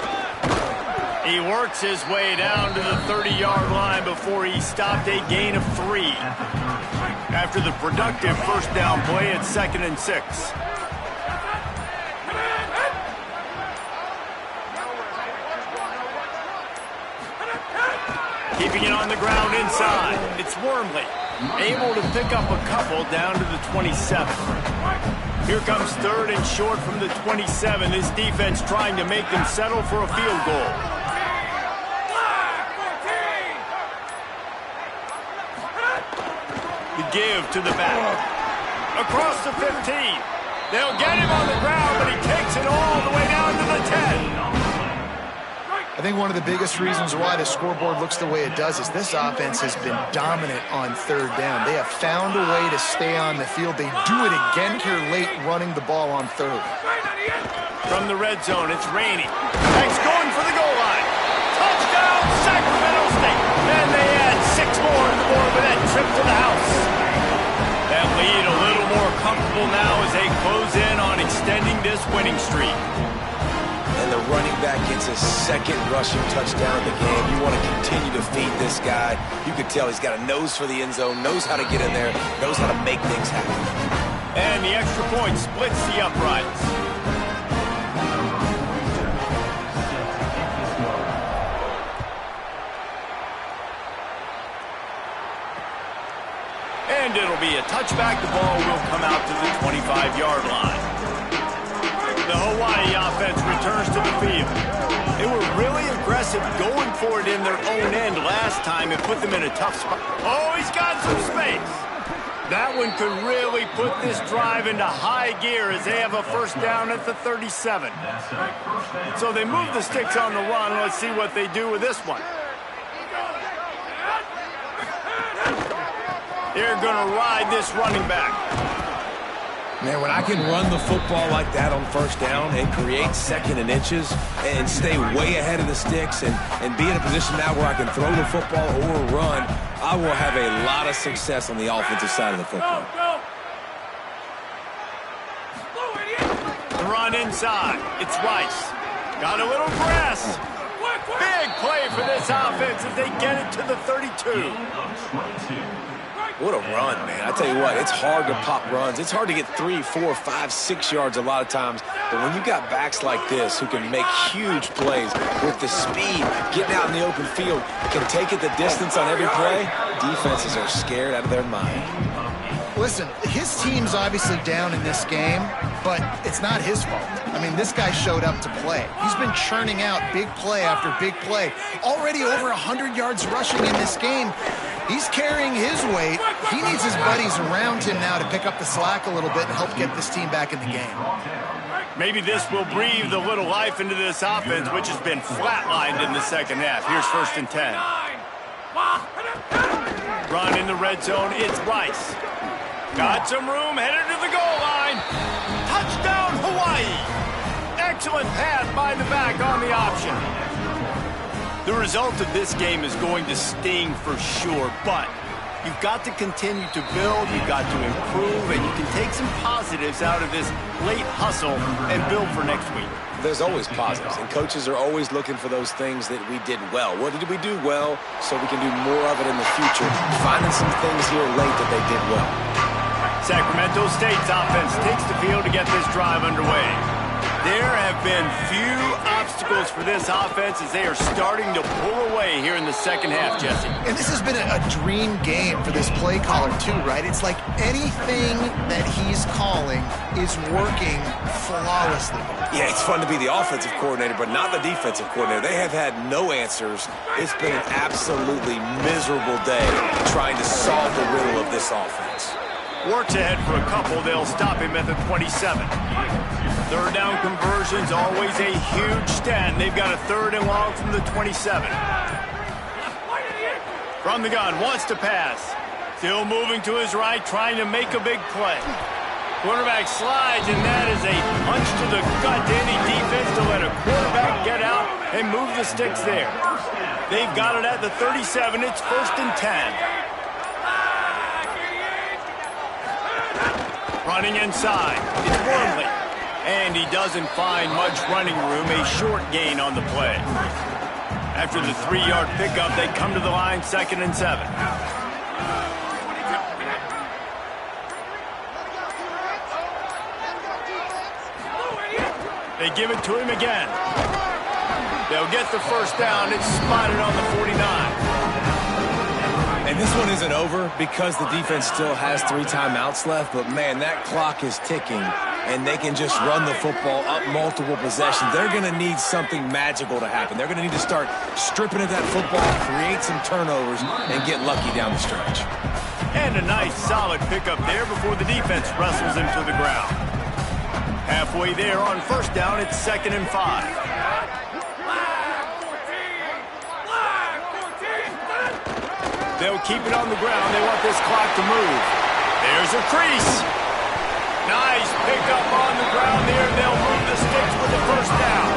[SPEAKER 1] He works his way down to the 30-yard line before he stopped a gain of 3. After the productive 1st down play at 2nd and 6. Keeping it on the ground inside. It's Wormley. Able to pick up a couple down to the 27. Here comes 3rd and short from the 27. This defense trying to make them settle for a field goal. The give to the back. Across the 15. They'll get him on the ground, but he takes it all the way down to the 10.
[SPEAKER 3] I think one of the biggest reasons why the scoreboard looks the way it does is this offense has been dominant on 3rd down. They have found a way to stay on the field. They do it again here late, running the ball on 3rd.
[SPEAKER 1] From the red zone, it's Rainey. He's going for the goal line. Touchdown, Sacramento State. And they add 6 more on the board with that trip to the house. That lead a little more comfortable now as they close in on extending this winning streak.
[SPEAKER 4] And the running back gets his 2nd rushing touchdown of the game. You want to continue to feed this guy. You can tell he's got a nose for the end zone, knows how to get in there, knows how to make things happen.
[SPEAKER 1] And the extra point splits the uprights. And it'll be a touchback. The ball will come out to the 25-yard line. The Hawaii offense returns to the field. They were really aggressive going for it in their own end last time and put them in a tough spot. Oh, he's got some space. That one could really put this drive into high gear as they have a first down at the 37. So they move the sticks on the run. Let's see what they do with this one. They're going to ride this running back.
[SPEAKER 4] Man, when I can run the football like that on first down and create second and inches and stay way ahead of the sticks and be in a position now where I can throw the football or run, I will have a lot of success on the offensive side of the football.
[SPEAKER 1] The run inside. It's Rice. Got a little press. Big play for this offense as they get it to the 32.
[SPEAKER 4] What a run, man. I tell you what, it's hard to pop runs. It's hard to get 3, 4, 5, 6 yards a lot of times. But when you got backs like this who can make huge plays with the speed, getting out in the open field, can take it the distance on every play, defenses are scared out of their mind.
[SPEAKER 3] Listen, his team's obviously down in this game, but it's not his fault. I mean, this guy showed up to play. He's been churning out big play after big play. Already over 100 yards rushing in this game. He's carrying his weight. He needs his buddies around him now to pick up the slack a little bit and help get this team back in the game.
[SPEAKER 1] Maybe this will breathe a little life into this offense, which has been flatlined in the second half. Here's 1st and 10. Run in the red zone. It's Rice. Got some room, headed to the goal line. Touchdown, Hawaii. Excellent pass by the back on the option. The result of this game is going to sting for sure, but you've got to continue to build, you've got to improve, and you can take some positives out of this late hustle and build for next week.
[SPEAKER 4] There's always positives, and coaches are always looking for those things that we did well. What did we do well so we can do more of it in the future? Finding some things here late that they did well.
[SPEAKER 1] Sacramento State's offense takes the field to get this drive underway. There have been few obstacles for this offense as they are starting to pull away here in the second half, Jesse.
[SPEAKER 3] And this has been a dream game for this play caller too, right? It's like anything that he's calling is working flawlessly.
[SPEAKER 4] Yeah, it's fun to be the offensive coordinator, but not the defensive coordinator. They have had no answers. It's been an absolutely miserable day trying to solve the riddle of this offense.
[SPEAKER 1] Works ahead for a couple. They'll stop him at the 27. Third down conversion's always a huge stat. They've got a 3rd and long from the 27. From the gun, wants to pass. Still moving to his right, trying to make a big play. Quarterback slides, and that is a punch to the gut to any defense to let a quarterback get out and move the sticks there. They've got it at the 37. It's 1st and 10. Running inside. It's Wormley. And he doesn't find much running room. A short gain on the play. After the 3-yard pickup, they come to the line 2nd and 7. They give it to him again. They'll get the first down. It's spotted on the 49.
[SPEAKER 4] And this one isn't over because the defense still has 3 timeouts left, but man, that clock is ticking, and they can just run the football up multiple possessions. They're going to need something magical to happen. They're going to need to start stripping at that football, create some turnovers, and get lucky down the stretch.
[SPEAKER 1] And a nice, solid pickup there before the defense wrestles him to the ground. Halfway there on first down, it's 2nd and 5. They'll keep it on the ground. They want this clock to move. There's a crease. Nice pickup on the ground there. They'll move the sticks with the first down.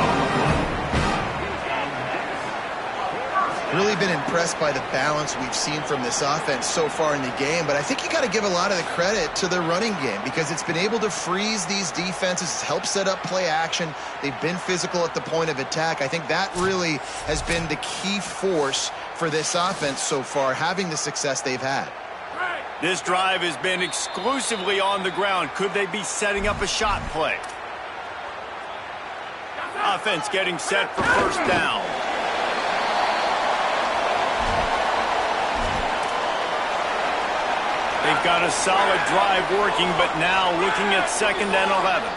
[SPEAKER 3] Really been impressed by the balance we've seen from this offense so far in the game, but I think you got to give a lot of the credit to the running game because it's been able to freeze these defenses, help set up play action. They've been physical at the point of attack. I think that really has been the key force for this offense so far, having the success they've had.
[SPEAKER 1] This drive has been exclusively on the ground. Could they be setting up a shot play? Offense getting set for first down. They've got a solid drive working, but now looking at 2nd and 11.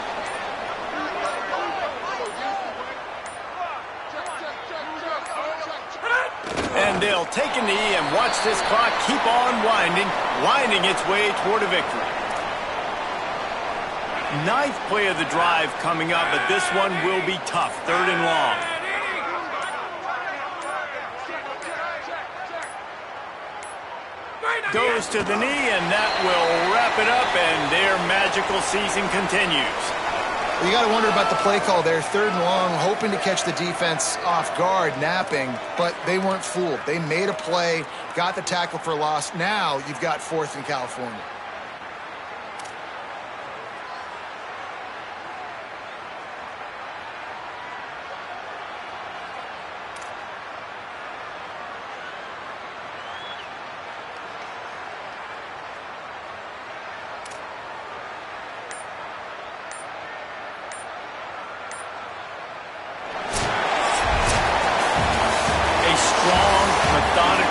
[SPEAKER 1] And they'll take a knee and watch this clock keep on winding. winding its way toward a victory. Ninth play of the drive coming up, but this one will be tough. 3rd and long. Goes to the knee, and that will wrap it up, and their magical season continues.
[SPEAKER 3] You got to wonder about the play call there. 3rd and long, hoping to catch the defense off guard, napping, but they weren't fooled. They made a play, got the tackle for loss. Now you've got 4th in California.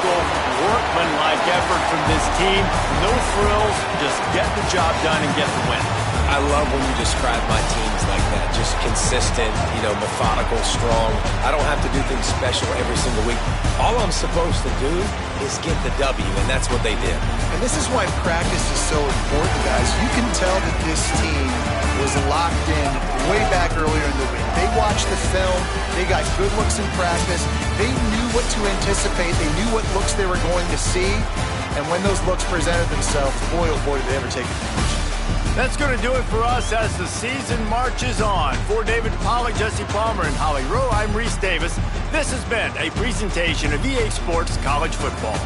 [SPEAKER 1] Workmanlike effort from this team. No frills, just get the job done and get the win.
[SPEAKER 4] I love when you describe my teams like that. Just consistent, methodical, strong. I don't have to do things special every single week. All I'm supposed to do is get the W, and that's what they did.
[SPEAKER 3] And this is why practice is so important, guys. You can tell that this team was locked in way back earlier in the week. They watched the film. They got good looks in practice. They knew what to anticipate. They knew what looks they were going to see. And when those looks presented themselves, boy, oh boy, did they ever take advantage.
[SPEAKER 1] That's going to do it for us as the season marches on. For David Pollack, Jesse Palmer, and Holly Rowe, I'm Reese Davis. This has been a presentation of EA Sports College Football.